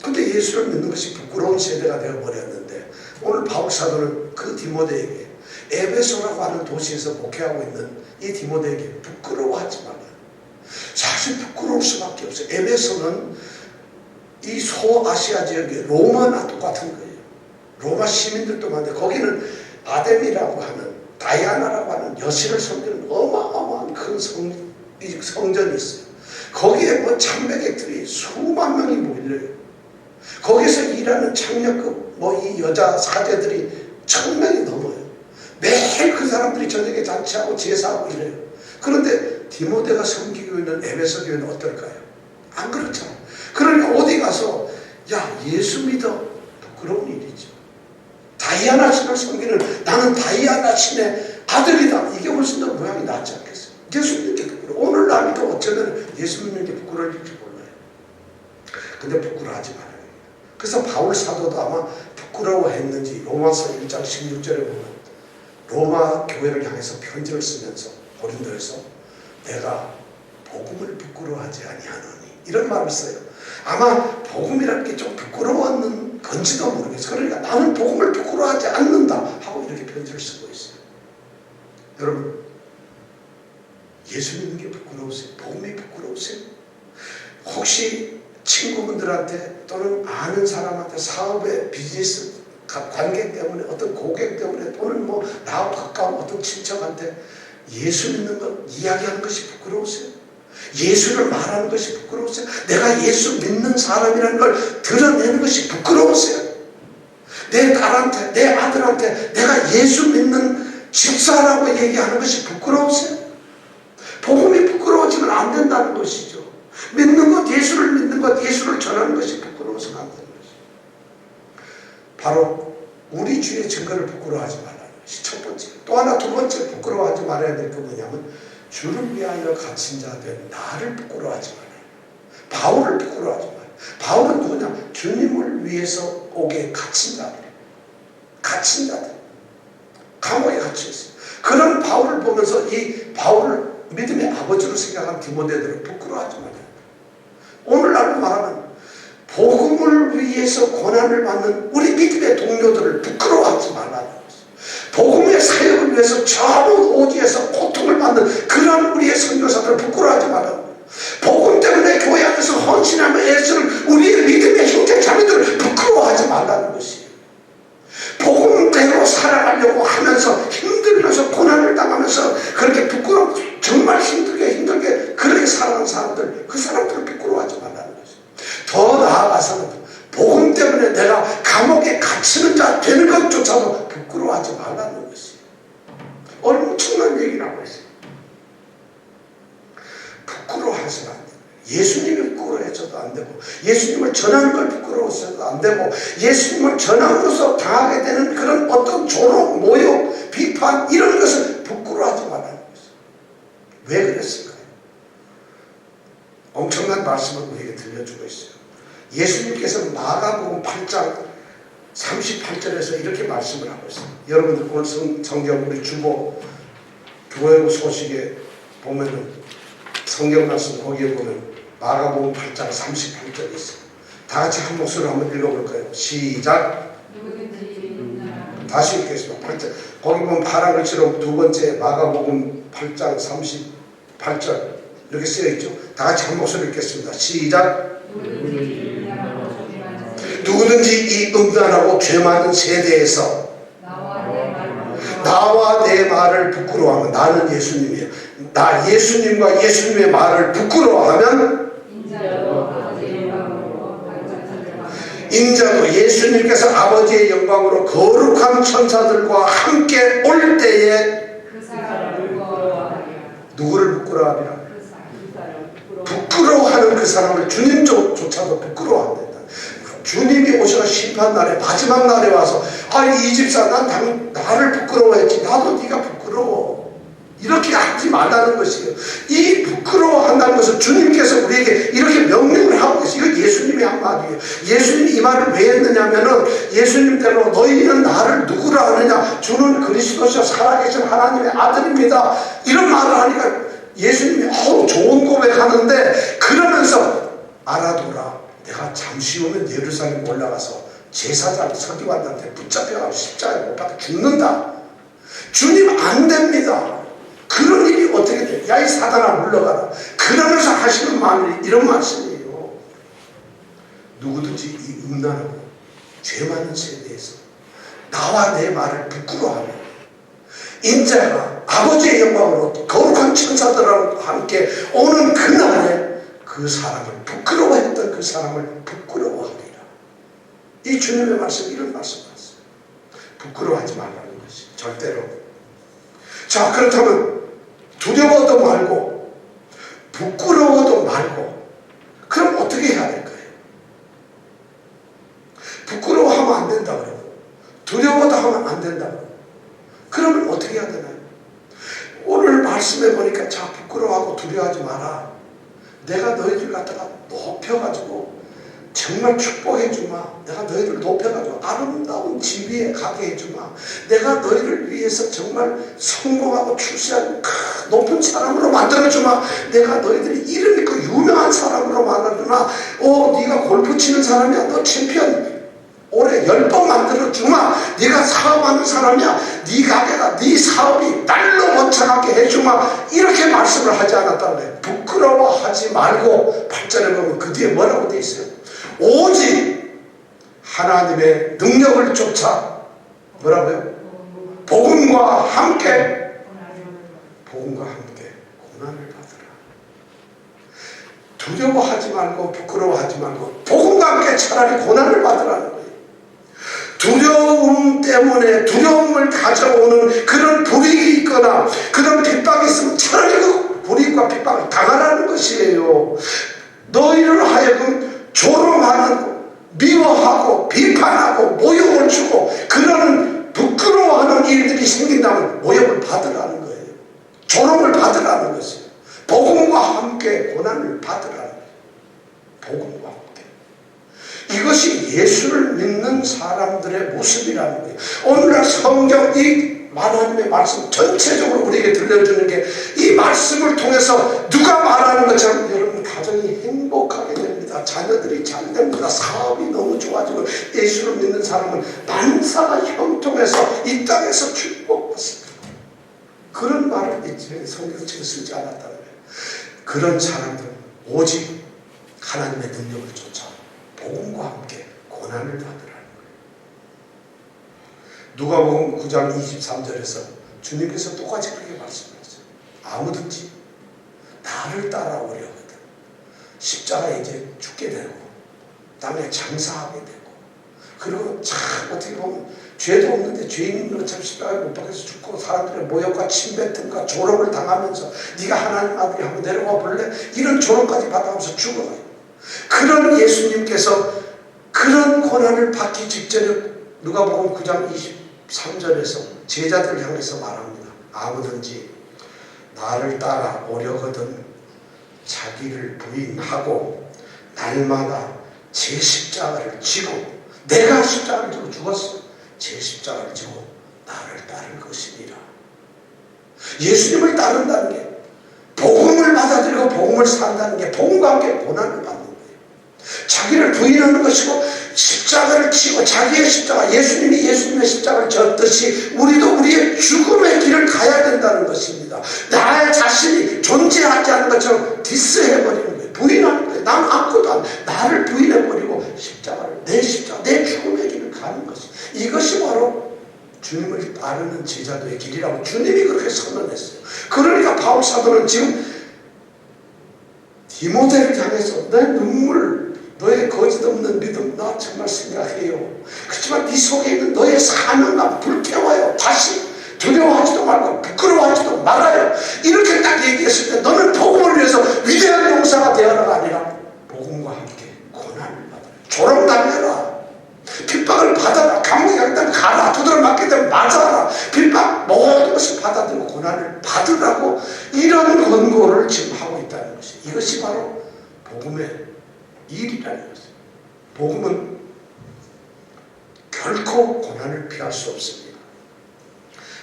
근데 예수를 믿는 것이 부끄러운 세대가 되어버렸는데, 오늘 바울 사도는 그 디모데에게, 에베소라고 하는 도시에서 목회하고 있는 이 디모데에게 부끄러워하지 말아요. 사실 부끄러울 수밖에 없어요. 에베소는 이 소아시아 지역의 로마나 똑같은 거예요. 로마 시민들도 많은데 거기는 아데미라고 하는, 다이아나라고 하는 여신을 섬기는 어마어마한 큰 성전이 있어요. 거기에 뭐 참배객들이 수만 명이 몰려요. 거기서 일하는 창녀급 이 여자 사제들이 1000명이 넘어요. 매일 그 사람들이 저녁에 잔치하고 제사하고 이래요. 그런데 디모데가 섬기고 있는 에베소 교회는 어떨까요? 안 그렇잖아요. 그러니까 어디 가서 야, 예수 믿어, 부끄러운 일이죠. 다이아나 신을 섬기는, 나는 다이아나 신의 아들이다, 이게 훨씬 더 모양이 낫지 않겠어요? 예수 믿는 게 부끄러워. 오늘날도 어쩌면 예수 믿는 게 부끄러울지 몰라요. 근데 부끄러워하지 말아요. 그래서 바울 사도도 아마 부끄러워했는지 로마서 1장 16절에 보면 로마 교회를 향해서 편지를 쓰면서 고린도에서 내가 복음을 부끄러워하지 아니하노니 이런 말을 써요. 아마 복음이라는 게 좀 부끄러웠는 건지도 모르겠어요. 그러니까 나는 복음을 부끄러워하지 않는다 하고 이렇게 편지를 쓰고 있어요. 여러분, 예수 믿는 게 부끄러우세요? 복음이 부끄러우세요? 혹시 친구분들한테 또는 아는 사람한테 사업의 비즈니스 관계 때문에, 어떤 고객 때문에, 또는 뭐 나하고 가까운 어떤 친척한테 예수 믿는 것 이야기하는 것이 부끄러우세요? 예수를 말하는 것이 부끄러우세요? 내가 예수 믿는 사람이라는 걸 드러내는 것이 부끄러우세요? 내 딸한테, 내 아들한테 내가 예수 믿는 집사라고 얘기하는 것이 부끄러우세요? 복음이 부끄러워지면 안 된다는 것이죠. 믿는 것, 예수를 믿는 것, 예수를 전하는 것이 부끄러워서는 안 되는 것이죠. 바로 우리 주의 증거를 부끄러워하지 말라는 것이 첫 번째. 또 하나, 두 번째 부끄러워하지 말아야 될 게 뭐냐면 주를 위하여 갇힌 자 된 나를 부끄러워하지 말아요. 바울을 부끄러워하지 말아요. 바울은 누구냐? 주님을 위해서 옥에 갇힌 자들. 갇힌 자들. 감옥에 갇혀있어요. 그런 바울을 보면서 이 바울을 믿음의 아버지로 생각한 디모데들은 부끄러워하지 말아요. 오늘날로 말하면 복음을 위해서 고난을 받는 우리 믿음의 동료들을 부끄러워하지 말라는 것이죠. 복음의 사역을 위해서 전원 오지에서 고통을 받는 그런 우리의 선교사들을 부끄러워하지 말라는 거예요. 복음 때문에 교회 안에서 헌신하며 애쓰는 우리의 믿음의 형제 자매들을 부끄러워하지 말라는 것이에요. 복음대로 살아가려고 하면서 힘들면서 고난을 당하면서 그렇게 정말 힘들게 그렇게 살아가는 사람들, 그 사람들을 부끄러워하지 말라는 것이에요. 더 나아가서는 복음 때문에 내가 감옥에 갇히는 자 되는 것조차도 부끄러워하지 말라는 것이에요. 엄청난 얘기를 하고 있어요. 부끄러워해서는 안 돼요. 예수님을 부끄러워해서도 안 되고, 예수님을 전하는 걸 부끄러워해서도 안 되고, 예수님을 전함으로써 당하게 되는 그런 어떤 조롱, 모욕, 비판 이런 것을 부끄러워하지 말라는 것이에요. 왜 그랬을까요? 엄청난 말씀을 우리에게 들려주고 있어요. 예수님께서 마가복음 8장 38절에서 이렇게 말씀을 하고 있어요. 여러분들 오늘 성경 우리 주보 교회 소식에 보면은 성경 말씀 거기에 보면 마가복음 8장 38절이 있어요. 다 같이 한 목소리로 한번 읽어볼까요? 시작. 다시 읽겠습니다. 8절. 거기 보면 파란 글씨로 두 번째 마가복음 8장 8절 이렇게 쓰여있죠. 다 같이 한 목소리 읽겠습니다. 시작. 누구든지 이 음란하고 죄 많은 세대에서 나와 내 말을 부끄러워하면, 나는 예수님이에요. 나 예수님과 예수님의 말을 부끄러워하면 인자도 예수님께서 아버지의 영광으로 거룩한 천사들과 함께 올 때에 누구를 부끄러워하리라? 부끄러워하는 그 사람을 주님조차도 부끄러워한다. 주님이 오셔서 심판날에 마지막 날에 와서 이 집사 난 나를 부끄러워했지, 나도 네가 부끄러워, 이렇게 하지 말라는 것이에요. 이 부끄러워한다는 것은 주님께서 우리에게 이렇게 명령을 하고 계세요. 이거 예수님이 한 말이에요. 예수님이 이 말을 왜 했느냐면은 예수님대로 너희는 나를 누구라 하느냐, 주는 그리스도시요 살아계신 하나님의 아들입니다, 이런 말을 하니까 예수님이 좋은 고백하는데, 그러면서 알아둬라, 내가 잠시 후면 예루살렘 올라가서 제사장 서기관들한테 붙잡혀가지고 십자가에 못 박혀 죽는다. 주님 안 됩니다. 그런 일이 어떻게 돼? 야, 이 사단아 물러가라. 그러면서 하시는 말이 이런 말씀이에요. 누구든지 이 음란하고 죄 많은 세대에서 나와 내 말을 부끄러워하며 인자가 아버지의 영광으로 거룩한 천사들하고 함께 오는 그날에 그 사람을 부끄러워했던 그 사람을 부끄러워하리라. 이 주님의 말씀, 이런 말씀이었어요. 부끄러워하지 말라는 것이 절대로. 자, 그렇다면 두려워도 말고 부끄러워도 말고, 그럼 어떻게 해야 될까요? 부끄러워하면 안 된다 그러고 두려워도 하면 안 된다 그러고, 그러면 어떻게 해야 되나요? 오늘 말씀해 보니까, 자, 부끄러워하고 두려워하지 마라, 내가 너희들 갖다가 높여가지고 정말 축복해주마, 내가 너희를 높여가지고 아름다운 집 위에 가게 해주마, 내가 너희를 위해서 정말 성공하고 출세하고 높은 사람으로 만들어주마, 내가 너희들이 이름 있고 유명한 사람으로 만들어주마, 네가 골프 치는 사람이야, 너 챔피언 올해 10번 만들어주마, 네가 사업하는 사람이야, 네 가게가, 네 사업이 날로 번창하게 해주마, 이렇게 말씀을 하지 않았다는 거예요. 부끄러워하지 말고, 8절에 보면 그 뒤에 뭐라고 돼 있어요? 오직 하나님의 능력을 쫓아, 뭐라고요? 복음과 함께 고난을 받으라. 두려워하지 말고 부끄러워하지 말고 복음과 함께 차라리 고난을 받으라는 거예요. 두려움 때문에 두려움을 가져오는 그런 불이익이 있거나 그런 핍박이 있으면 차라리 그 불이익과 핍박을 당하라는 것이에요. 너희를 하여금 조롱하는, 미워하고 비판하고 모욕을 주고 그러는 부끄러워하는 일들이 생긴다면 모욕을 받으라는 거예요. 조롱을 받으라는 것이에요. 복음과 함께 고난을 받으라는 거예요. 복음과 함께. 이것이 예수를 믿는 사람들의 모습이라는 거예요. 오늘날 성경 이 하나님의 말씀 전체적으로 우리에게 들려주는 게, 이 말씀을 통해서 누가 말하는 것처럼 여러분 가정이 행복하게 됩니다. 자녀들이 잘 됩니다. 사업이 너무 좋아지고, 예수를 믿는 사람은 만사가 형통해서 이 땅에서 축복받습니다. 그런 말을 이제 성경책에 쓰지 않았다는 거예요. 그런 사람들은 오직 하나님의 능력을 쫓아 복음과 함께 고난을 받으라는 거예요. 누가복음 9장 23절에서 주님께서 똑같이 그렇게 말씀하셨어요. 아무든지 나를 따라오려거든 십자가에 이제 죽게 되고 땅에 장사하게 되고, 그리고 참 어떻게 보면 죄도 없는데 죄인인 것처럼 십자가에 못 박혀서 죽고 사람들의 모욕과 침뱉음과 조롱을 당하면서 네가 하나님 아들이 한번 내려와 볼래? 이런 조롱까지 받아가면서 죽어가요. 그런 예수님께서 그런 고난을 받기 직전에 누가복음 9장 23절에서 제자들을 향해서 말합니다. 아무든지 나를 따라 오려거든 자기를 부인하고 날마다 제 십자가를 지고, 내가 십자가를 지고 죽었어, 제 십자가를 지고 나를 따를 것이니라. 예수님을 따른다는 게, 복음을 받아들이고 복음을 산다는 게 복음과 함께 고난을 받는 거예요. 자기를 부인하는 것이고 십자가를 치고 자기의 십자가, 예수님이 예수님의 십자가를 졌듯이 우리도 우리의 죽음의 길을 가야 된다는 것입니다. 나의 자신이 존재하지 않는 것처럼 디스해버리는 거예요. 부인하는 거예요. 난 아무것도 안, 나를 부인해버리고 십자가를, 내 십자가, 내 죽음의 길을 가는 것이, 이것이 바로 주님을 따르는 제자도의 길이라고 주님이 그렇게 선언했어요. 그러니까 바울 사도는 지금 디모데를 향해서 내 눈물, 너의 거짓없는 믿음 나 정말 생각해요. 그렇지만 네 속에 있는 너의 사명감 불태워요. 다시 두려워하지도 말고 부끄러워하지도 말아요. 이렇게 딱 얘기했을 때 너는 복음을 위해서 위대한 용사가 되어라가 아니라 복음과 함께 고난을 받아라. 조롱당해라. 핍박을 받아라. 감옥에 가겠다면 가라. 두드러 맞게 되면 맞아라. 핍박 모든 것을 받아들이고 고난을 받으라고 이런 권고를 지금 하고 있다는 것이, 이것이 바로 복음의 일이라는 것이에요. 복음은 결코 고난을 피할 수 없습니다.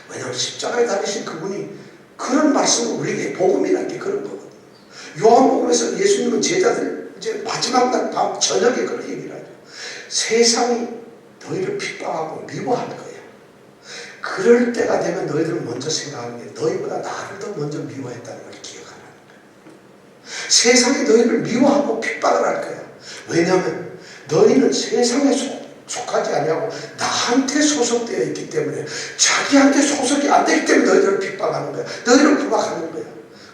왜냐하면 십자가에 달리신 그분이 그런 말씀을 우리에게, 복음이라는 게 그런 거거든요. 요한복음에서 예수님은 제자들 이제 마지막 날 밤 저녁에 그런 얘기를 하죠. 세상이 너희를 핍박하고 미워할 거예요. 그럴 때가 되면 너희들은 먼저 생각하는 게 너희보다 나를 더 먼저 미워했다는 걸 기억하라는 거예요. 세상이 너희를 미워하고 핍박을 할 거야. 왜냐하면 너희는 세상에 속하지 아니하고 나한테 소속되어 있기 때문에, 자기한테 소속이 안 되기 때문에 너희들을 핍박하는 거야. 너희를 구박하는 거야.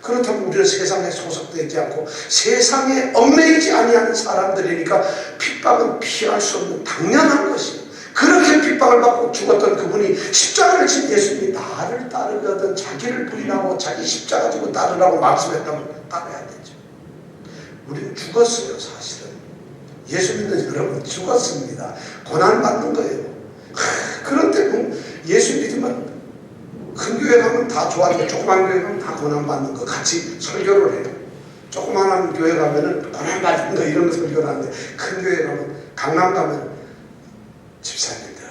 그렇다면 우리는 세상에 소속되지 않고 세상에 얽매이지 아니하는 사람들이니까 핍박은 피할 수 없는 당연한 것이에요. 그렇게 핍박을 받고 죽었던 그분이, 십자가를 진 예수님이 나를 따르거든 자기를 부인하고 자기 십자가 지고 따르라고 말씀했다면 따라야 되죠. 우리는 죽었어요. 사실은 예수 믿는 여러분 죽었습니다. 고난받는 거예요. 그런데 예수 믿으면 큰 교회 가면 다 좋아지고 조그만 교회 가면 다 고난받는 거 같이 설교를 해요. 조그만한 교회 가면은 고난받는 거 이런 거 설교를 하는데, 큰 교회 가면, 강남 가면 집사님들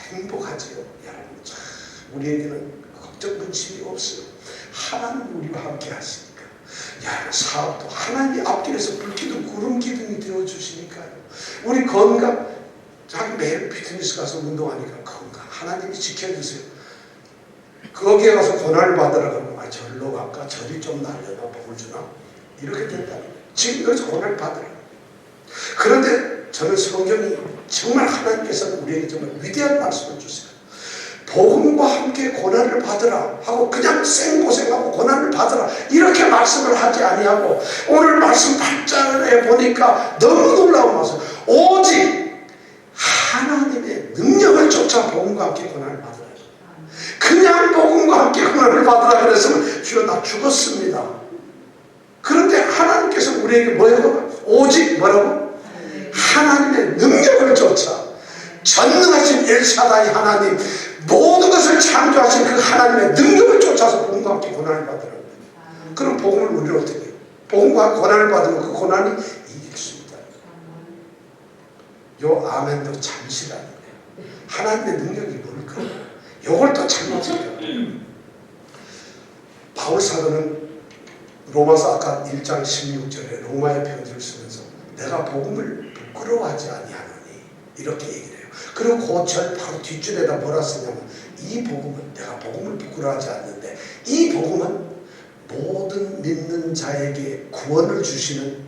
행복하지요. 여러분 참 우리에게는 걱정 근심이 없어요. 하나님 우리와 함께 하시니까. 야, 사업도 하나님이 앞길에서 불기둥 구름 기둥이 되어주시니까요. 우리 건강, 자기 매일 피트니스 가서 운동하니까 건강 하나님이 지켜주세요. 거기에 가서 고난을 받으라 그러면, 아, 절로 갈까? 절이 좀 날려나? 복을 주나? 이렇게 된다는 거예요. 지금 여기서 고난을 받으라. 그런데 저는 성경이 정말, 하나님께서는 우리에게 정말 위대한 말씀을 주세요. 복음과 함께 고난을 받으라 하고 그냥 생고생하고 고난을 받으라 이렇게 말씀을 하지 아니하고, 오늘 말씀 8장에 보니까 너무 놀라운 말씀, 오직 하나님의 능력을 쫓아 복음과 함께 고난을 받으라. 그냥 복음과 함께 고난을 받으라 그랬으면 주여 나 죽었습니다. 그런데 하나님께서 우리에게 뭐라고? 오직 뭐라고? 하나님의 능력을 쫓아, 전능하신 엘샤다이 하나님, 모든 것을 창조하신 그 하나님의 능력을 쫓아서 복음과 함께 고난을 받으라는 거예요. 그럼 복음을 우리는 어떻게 해요? 복음과 고난을 받으면 그 고난이 이길 수 있다. 요 아멘도 잠시라는 거예요. 하나님의 능력이 뭘까? 요걸 또 잘못해요. 바울 사도는 로마서 아까 1장 16절에 로마의 편지를 쓰면서 내가 복음을 부끄러워하지 아니하노니 이렇게 얘기를 해요. 그리고 그 절 바로 뒷줄에다 뭐라 쓰냐면, 이 복음은, 내가 복음을 부끄러워하지 않는데 이 복음은 모든 믿는 자에게 구원을 주시는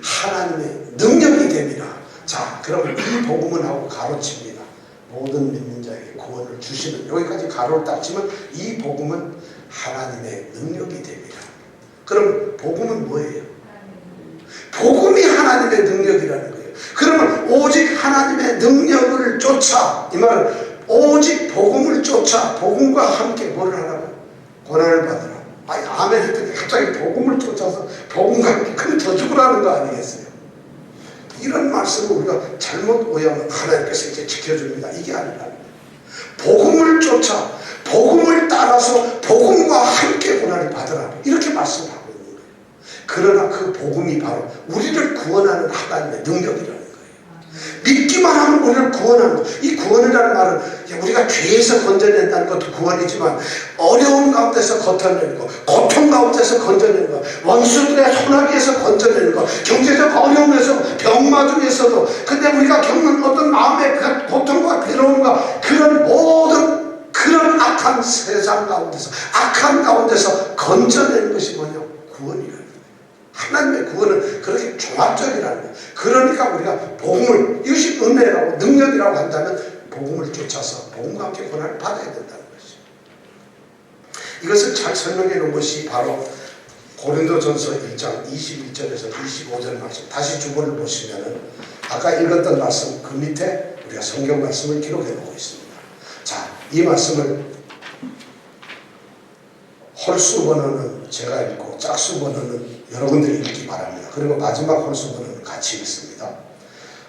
하나님의 능력이 됩니다. 자, 그러면 이 복음은 하고 가로칩니다. 모든 믿는 자에게 구원을 주시는, 여기까지 가로를 딱 치면 이 복음은 하나님의 능력이 됩니다. 그럼 복음은 뭐예요? 복음이 하나님의 능력이라는 거예요. 그러면 오직 하나님의 능력을 쫓아, 이 말은 오직 복음을 쫓아 복음과 함께 뭐를 하라고? 고난을 받으라. 아니, 아멘 했더니 갑자기 복음을 쫓아서 복음과 함께 그럼 더 죽으라는 거 아니겠어요? 이런 말씀을 우리가 잘못 오해하면 하나님께서 이제 지켜줍니다. 이게 아니라 복음을 쫓아 복음을 따라서 복음과 함께 고난을 받으라 이렇게 말씀하고 있는 거예요. 그러나 그 복음이 바로 우리를 구원하는 하나님의 능력이라는 거예요. 믿기만 하면 우리를 구원하는 것. 이 구원이라는 말은 우리가 죄에서 건져낸다는 것도 구원이지만, 어려운 가운데서 걷어내고 고통 가운데서 건져내는 것, 원수들의 소나기에서 건져내는 것, 경제적 어려움에서 병마중에서도, 근데 우리가 겪는 어떤 마음의 그 고통과 괴로움과 그런 모든 그런 악한 세상 가운데서, 악한 가운데서 건져내는 것이 뭐냐? 구원이라는 거예요. 하나님의 구원은 그렇게 종합적이라는 거예요. 그러니까 우리가 복음을, 이것이 은혜라고 능력이라고 한다면 복음을 쫓아서 복음과 함께 고난을 받아야 된다는 것이죠. 이것을 잘 설명해 놓은 것이 바로 고린도전서 1장 21절에서 25절 말씀, 다시 주보를 보시면은 아까 읽었던 말씀 그 밑에 우리가 성경 말씀을 기록해 놓고 있습니다. 자, 이 말씀을 홀수 번호는 제가 읽고 짝수 번호는 여러분들이 읽기 바랍니다. 그리고 마지막 홀수 번호는 같이 읽습니다.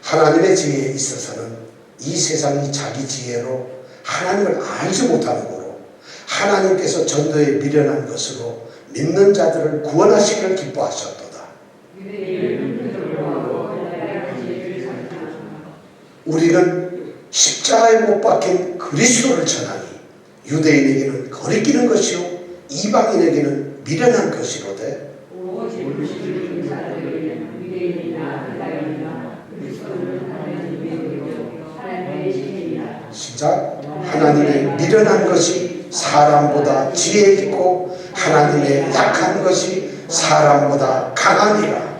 하나님의 지혜에 있어서는 이 세상이 자기 지혜로 하나님을 알지 못하는 거로 하나님께서 전도에 미련한 것으로 믿는 자들을 구원하시기를 기뻐하셨도다. 우리는 십자가에 못 박힌 그리스도를 전하니 유대인에게는 거리끼는 것이요 이방인에게는 미련한 것이로되 시작. 하나님의 미련한 것이 사람보다 지혜 있고 하나님의 약한 것이 사람보다 강하니라.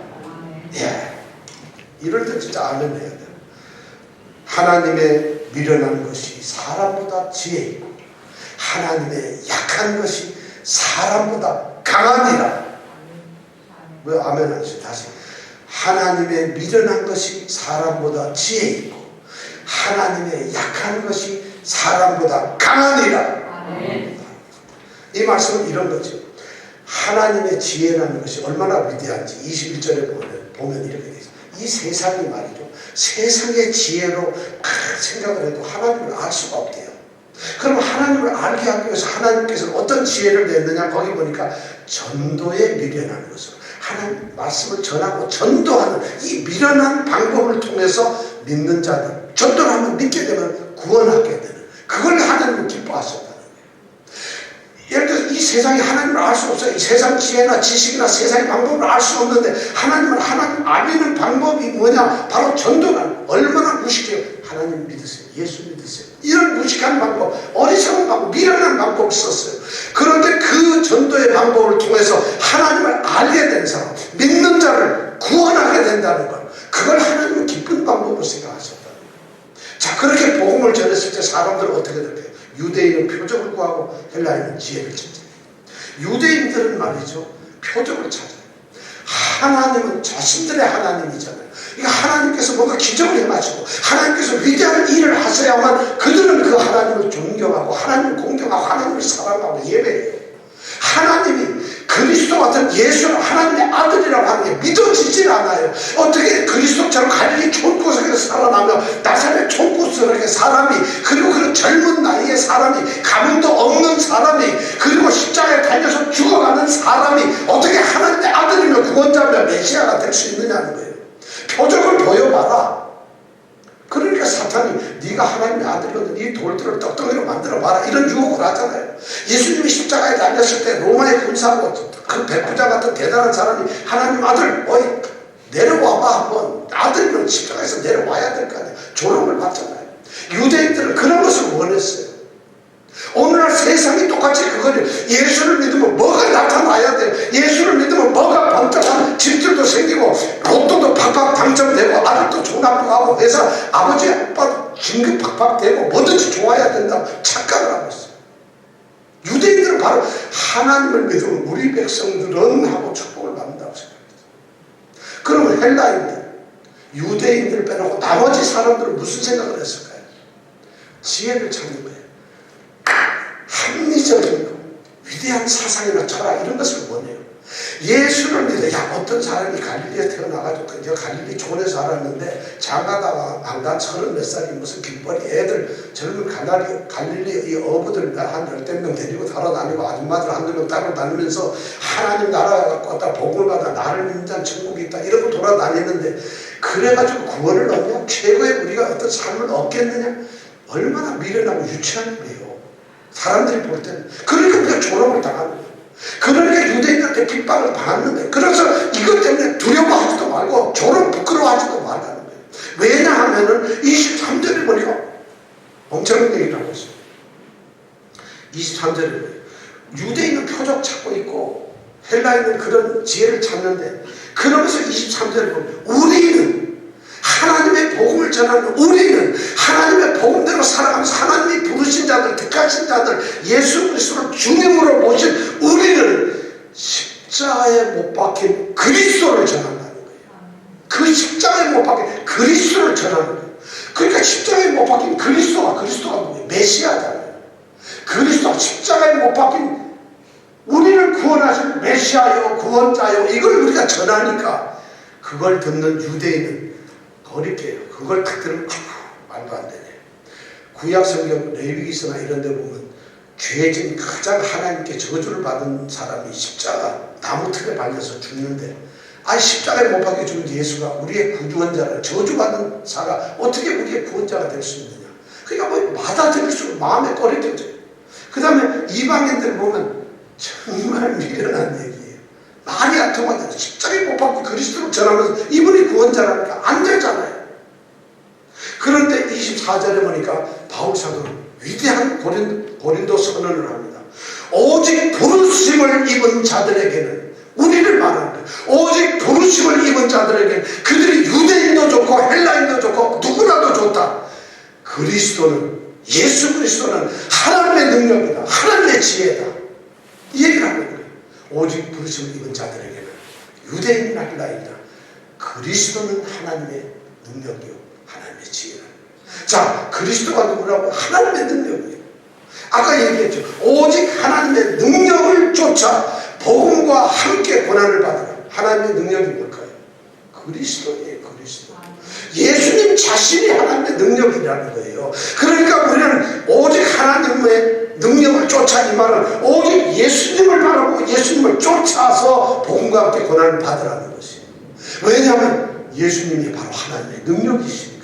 예, 이럴 때 진짜 아멘 해야 돼요. 하나님의 미련한 것이 사람보다 지혜 있고 하나님의 약한 것이 사람보다 강하니라. 왜 아멘 하시죠? 다시. 하나님의 미련한 것이 사람보다 지혜 있고 하나님의 약한 것이 사람보다 강하니라. 이 말씀은 이런 거죠. 하나님의 지혜라는 것이 얼마나 위대한지 21절에 보면 이렇게 되어 있어요. 이 세상이 말이죠. 세상의 지혜로 생각을 해도 하나님을 알 수가 없대요. 그럼 하나님을 알게 하기 위해서 하나님께서 어떤 지혜를 냈느냐, 거기 보니까 전도에 미련한 것으로 하나님 말씀을 전하고 전도하는 이 미련한 방법을 통해서 믿는 자들, 전도를 한번 믿게 되면 구원하게 되는, 그걸 하나님은 기뻐하셨다는 거예요. 예를 들어서 이 세상에 하나님을 알 수 없어요. 이 세상 지혜나 지식이나 세상의 방법을 알 수 없는데 하나님을 하나님 알리는 방법이 뭐냐? 바로 전도는. 얼마나 무식해요. 하나님 믿으세요. 예수 믿으세요. 이런 무식한 방법, 어리석은 방법, 미련한 방법을 썼어요. 그런데 그 전도의 방법을 통해서 하나님을 알게 된 사람, 믿는 자를 구원하게 된다는 것, 그걸 하나님은 기쁜 방법으로 생각하셨다는 거예요. 자, 그렇게 복음을 전했을 때 사람들은 어떻게 될까요? 유대인은 표적을 구하고 헬라인은 지혜를 찾아요. 유대인들은 말이죠, 표적을 찾아요. 하나님은 자신들의 하나님이잖아요. 그러니까 하나님께서 뭔가 기적을 해마시고 하나님께서 위대한 일을 하셔야만 그들은 그 하나님을 존경하고 하나님을 공경하고 하나님을 사랑하고 예배해요. 하나님이 그리스도 같은 예수를 하나님의 아들이라고 하는 게 믿어지질 않아요. 어떻게 그리스도처럼 갈릴리 촌구석에서 살아나며 나사렛 촌구석의 사람이, 그리고 그런 젊은 나이의 사람이, 가문도 없는 사람이, 그리고 십자가에 달려서 죽어가는 사람이 어떻게 하나님의 아들이며 구원자며 메시아가 될 수 있느냐는 거예요. 표적을 보여봐라. 그러니까 사탄이 네가 하나님의 아들이거든, 네 돌들을 떡덩이로 만들어봐라, 이런 유혹을 하잖아요. 예수님이 십자가에 달렸을 때 로마의 군사하고 그 백부자 같은 대단한 사람이 하나님 아들, 어이 내려와봐, 한번 아들이면 십자가에서 내려와야 될 거 아니에요. 조롱을 받잖아요. 유대인들은 그런 것을 원했어요. 오늘날 세상이 똑같이 그거를, 예수를 믿으면 뭐가 나타나야 돼요. 예수를 믿으면 뭐가 번쩍한 집들도 생기고 로또도 팍팍 당첨되고 아들도 좋은 학교 가고 해서 아버지 아빠도 진급 팍팍 되고 뭐든지 좋아야 된다고 착각을 하고 있어요. 유대인들은 바로 하나님을 믿으면 우리 백성들은 하고 축복을 받는다고 생각했어요. 그러면 헬라인들, 유대인들 빼놓고 나머지 사람들은 무슨 생각을 했을까요? 지혜를 찾는 거예요. 합리적인 거, 위대한 사상이나 철학, 이런 것을 원해요. 예수를 믿어. 야, 어떤 사람이 갈릴리에 태어나가지고 이제 갈릴리 촌에 살았는데 장가다가 안간 30몇 살이 무슨 길거리 애들, 젊은 갈릴리 이 어부들 한 10명 데리고 달아다니고 아줌마들 한두 명 따로 다니면서 하나님 나라가 갖고 왔다, 복을 받아, 나를 믿는 자는 천국이 있다, 이러고 돌아다니는데 그래가지고 구원을 얻냐? 최고의 우리가 어떤 삶을 얻겠느냐? 얼마나 미련하고 유치한 일이에요. 사람들이 볼 때는. 그러니까 우리가 조롱을 당하는 거예요. 그러니까 유대인한테 핍박을 받았는데, 그래서 이것 때문에 두려워하지도 말고 조롱 부끄러워하지도 말라는 거예요. 왜냐하면은 23절에 보니까 엄청난 얘기를 하고 있어요. 23절에 보니까 유대인은 표적 찾고 있고 헬라인은 그런 지혜를 찾는데, 그러면서 23절에 보면 우리는 하나님의 복음을 전하는, 우리는 하나님의 복음대로 살아가면서 하나님이 부르신 자들, 택하신 자들, 예수 그리스도를 주님으로 모신 우리는 십자가에 못 박힌 그리스도를 전한다는 거예요. 그 십자가에 못 박힌 그리스도를 전하는 거예요. 그러니까 십자가에 못 박힌 그리스도가 누구예요? 메시아잖아요. 그리스도가 십자가에 못 박힌 우리를 구원하신 메시아요, 구원자요, 이걸 우리가 전하니까 그걸 듣는 유대인은 거리게요. 그걸 딱 들으면 말도 안 되네. 구약 성경 레위기서나 이런 데 보면 죄진 가장 하나님께 저주를 받은 사람이 십자가 나무 틀에 발려서 죽는데, 십자가에 못 박혀 죽은 예수가 우리의 구주원자라, 저주받은 자가 어떻게 우리의 구원자가 될 수 있느냐. 그러니까 뭐 받아들일수록 마음에 꺼려져요. 그 다음에 이방인들 보면 정말 미련한 얘기예요. 말이 안 통하잖아요. 십자가에 못 박고 그리스도를 전하면서 이분이 구원자라니까 안 되잖아요. 그런데 24절에 보니까 바울 사도는 위대한 고린도 선언을 합니다. 오직 부르심을 입은 자들에게는, 우리를 말하는 거예요. 오직 부르심을 입은 자들에게는, 그들이 유대인도 좋고 헬라인도 좋고 누구나도 좋다. 그리스도는, 예수 그리스도는 하나님의 능력이다, 하나님의 지혜다, 이 얘기를 하는 거예요. 오직 부르심을 입은 자들에게는, 유대인이나 헬라인이나 그리스도는 하나님의 능력이요 하나님의 지혜다. 자, 그리스도가 누구라고? 하나님의 능력이에요. 아까 얘기했죠. 오직 하나님의 능력을 쫓아 복음과 함께 고난을 받으라. 하나님의 능력이 뭘까요? 그리스도예요. 그리스도. 예수님 자신이 하나님의 능력이라는 거예요. 그러니까 우리는 오직 하나님의 능력을 쫓아, 이 말은 오직 예수님을 바라고 예수님을 쫓아서 복음과 함께 고난을 받으라는 것이에요. 왜냐하면 예수님이 바로 하나님의 능력이시니까요.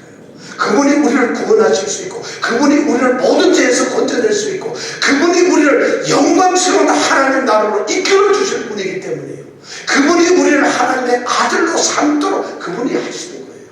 그분이 우리를 구원하실 수 있고, 그분이 우리를 모든 죄에서 건져낼 수 있고, 그분이 우리를 영광스러운 하나님 나라로 이끌어 주실 분이기 때문이에요. 그분이 우리를 하나님의 아들로 삼도록 그분이 하시는 거예요.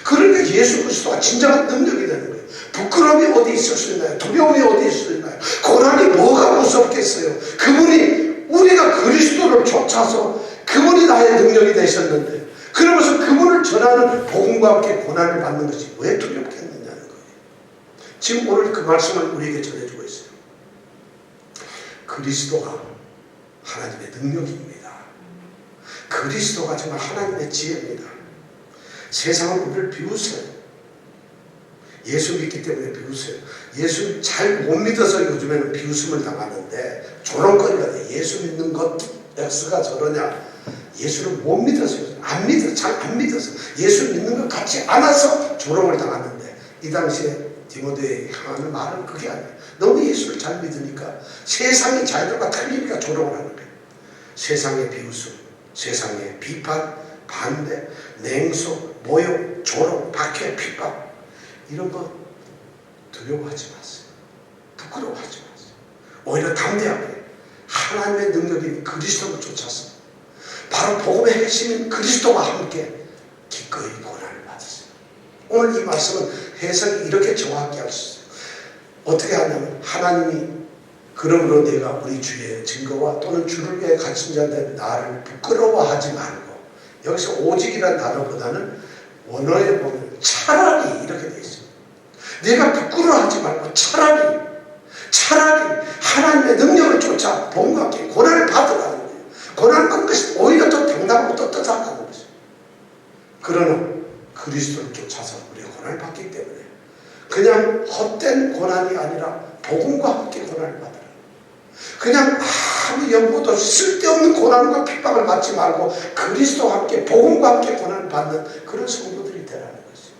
그러니까 예수 그리스도가 진정한 능력이 되는 거예요. 부끄러움이 어디 있을 수 있나요? 두려움이 어디 있을 수 있나요? 고난이 뭐가 무섭겠어요? 그분이, 우리가 그리스도를 쫓아서 그분이 나의 능력이 되셨는데, 그러면서 그분을 전하는 복음과 함께 고난을 받는 것이 왜 두렵겠느냐는 거예요. 지금 오늘 그 말씀을 우리에게 전해주고 있어요. 그리스도가 하나님의 능력입니다. 그리스도가 정말 하나님의 지혜입니다. 세상은 우리를 비웃어요. 예수 믿기 때문에 비웃어요. 예수 잘 못 믿어서 요즘에는 비웃음을 당하는데 조롱거리가 돼. 예수 믿는 것 X가 저러냐. 예수를 못 믿어서, 안 믿어서, 잘 안 믿어서, 예수 믿는 것 같지 않아서 조롱을 당하는데, 이 당시에 디모데에 향하는 말은 그게 아니에요. 너무 예수를 잘 믿으니까, 세상의 자유가 틀리니까 조롱을 하는 거예요. 세상의 비웃음, 세상의 비판, 반대, 냉소, 모욕, 조롱, 박해, 핍박, 이런 거 두려워하지 마세요. 부끄러워하지 마세요. 오히려 담대하게 하나님의 능력인 그리스도를 쫓아서 바로 복음의 핵심인 그리스도와 함께 기꺼이 고난을 받으세요. 오늘 이 말씀은 해석이 이렇게 정확히 할 수 있어요. 어떻게 하냐면, 하나님이 그러므로 내가 우리 주의 증거와 또는 주를 위해 갇힌 자들 나를 부끄러워하지 말고, 여기서 오직이라는 단어보다는 원어에 보면 차라리 이렇게 되어 있어요. 내가 부끄러워하지 말고 차라리 하나님의 능력을 쫓아 복음과 함께 고난을 받으라는 거예요. 고난을 받는 것이 오히려 더 당당하고 떳떳하다는 것이죠. 그러나 그리스도를 쫓아서 우리가 고난을 받기 때문에 그냥 헛된 고난이 아니라 복음과 함께 고난을 받으라. 그냥 아무 연고도 없이 쓸데없는 고난과 핍박을 받지 말고 그리스도와 함께 복음과 함께 고난을 받는 그런 성도들이 되라는 것이죠.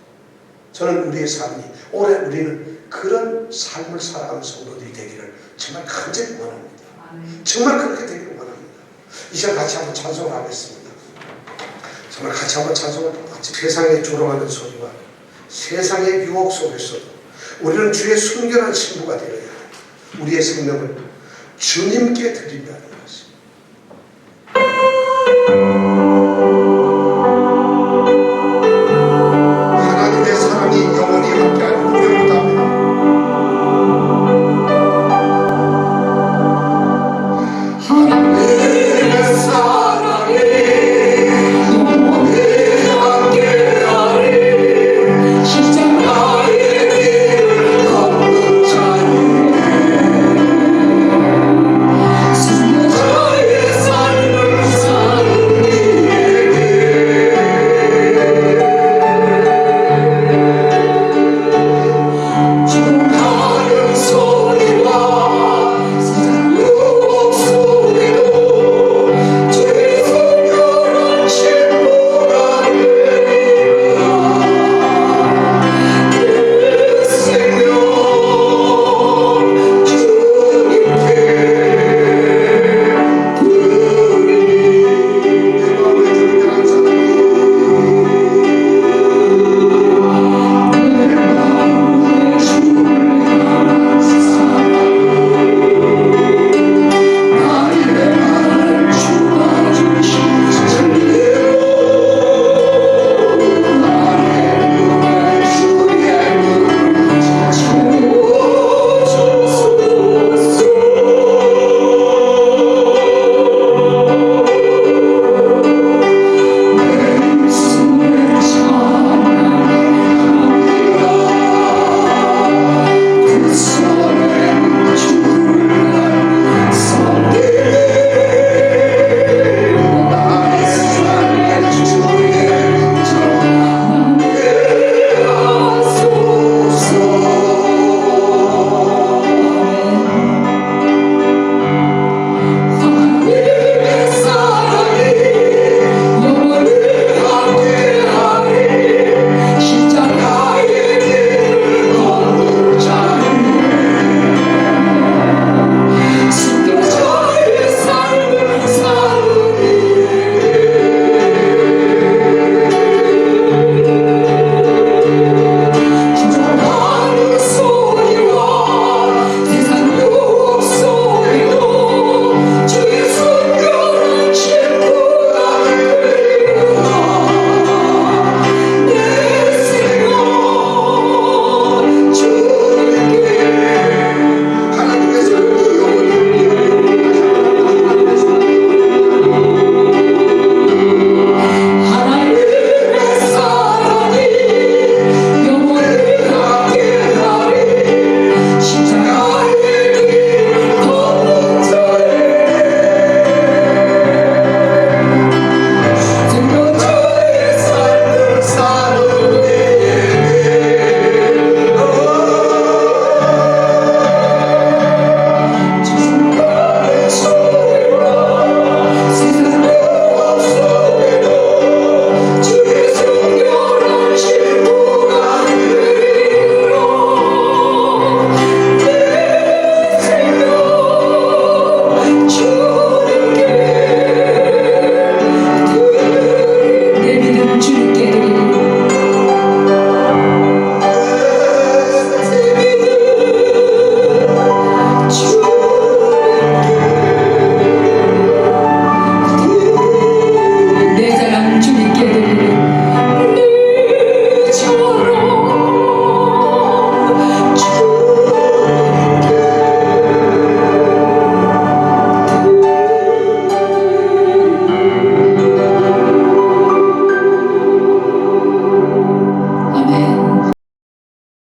저는 우리의 삶이, 올해 우리는 그런 삶을 살아가는 성도들이 되기를 정말 간절히 원합니다. 정말 그렇게 되기를 원합니다. 이 시간 같이 한번 찬송을 하겠습니다. 정말 같이 한번 찬송을, 같이 세상에 조롱하는 소리와 세상의 유혹 속에서도 우리는 주의 순결한 신부가 되어야 합니다. 우리의 생명을 주님께 드린다는 것입니다. 주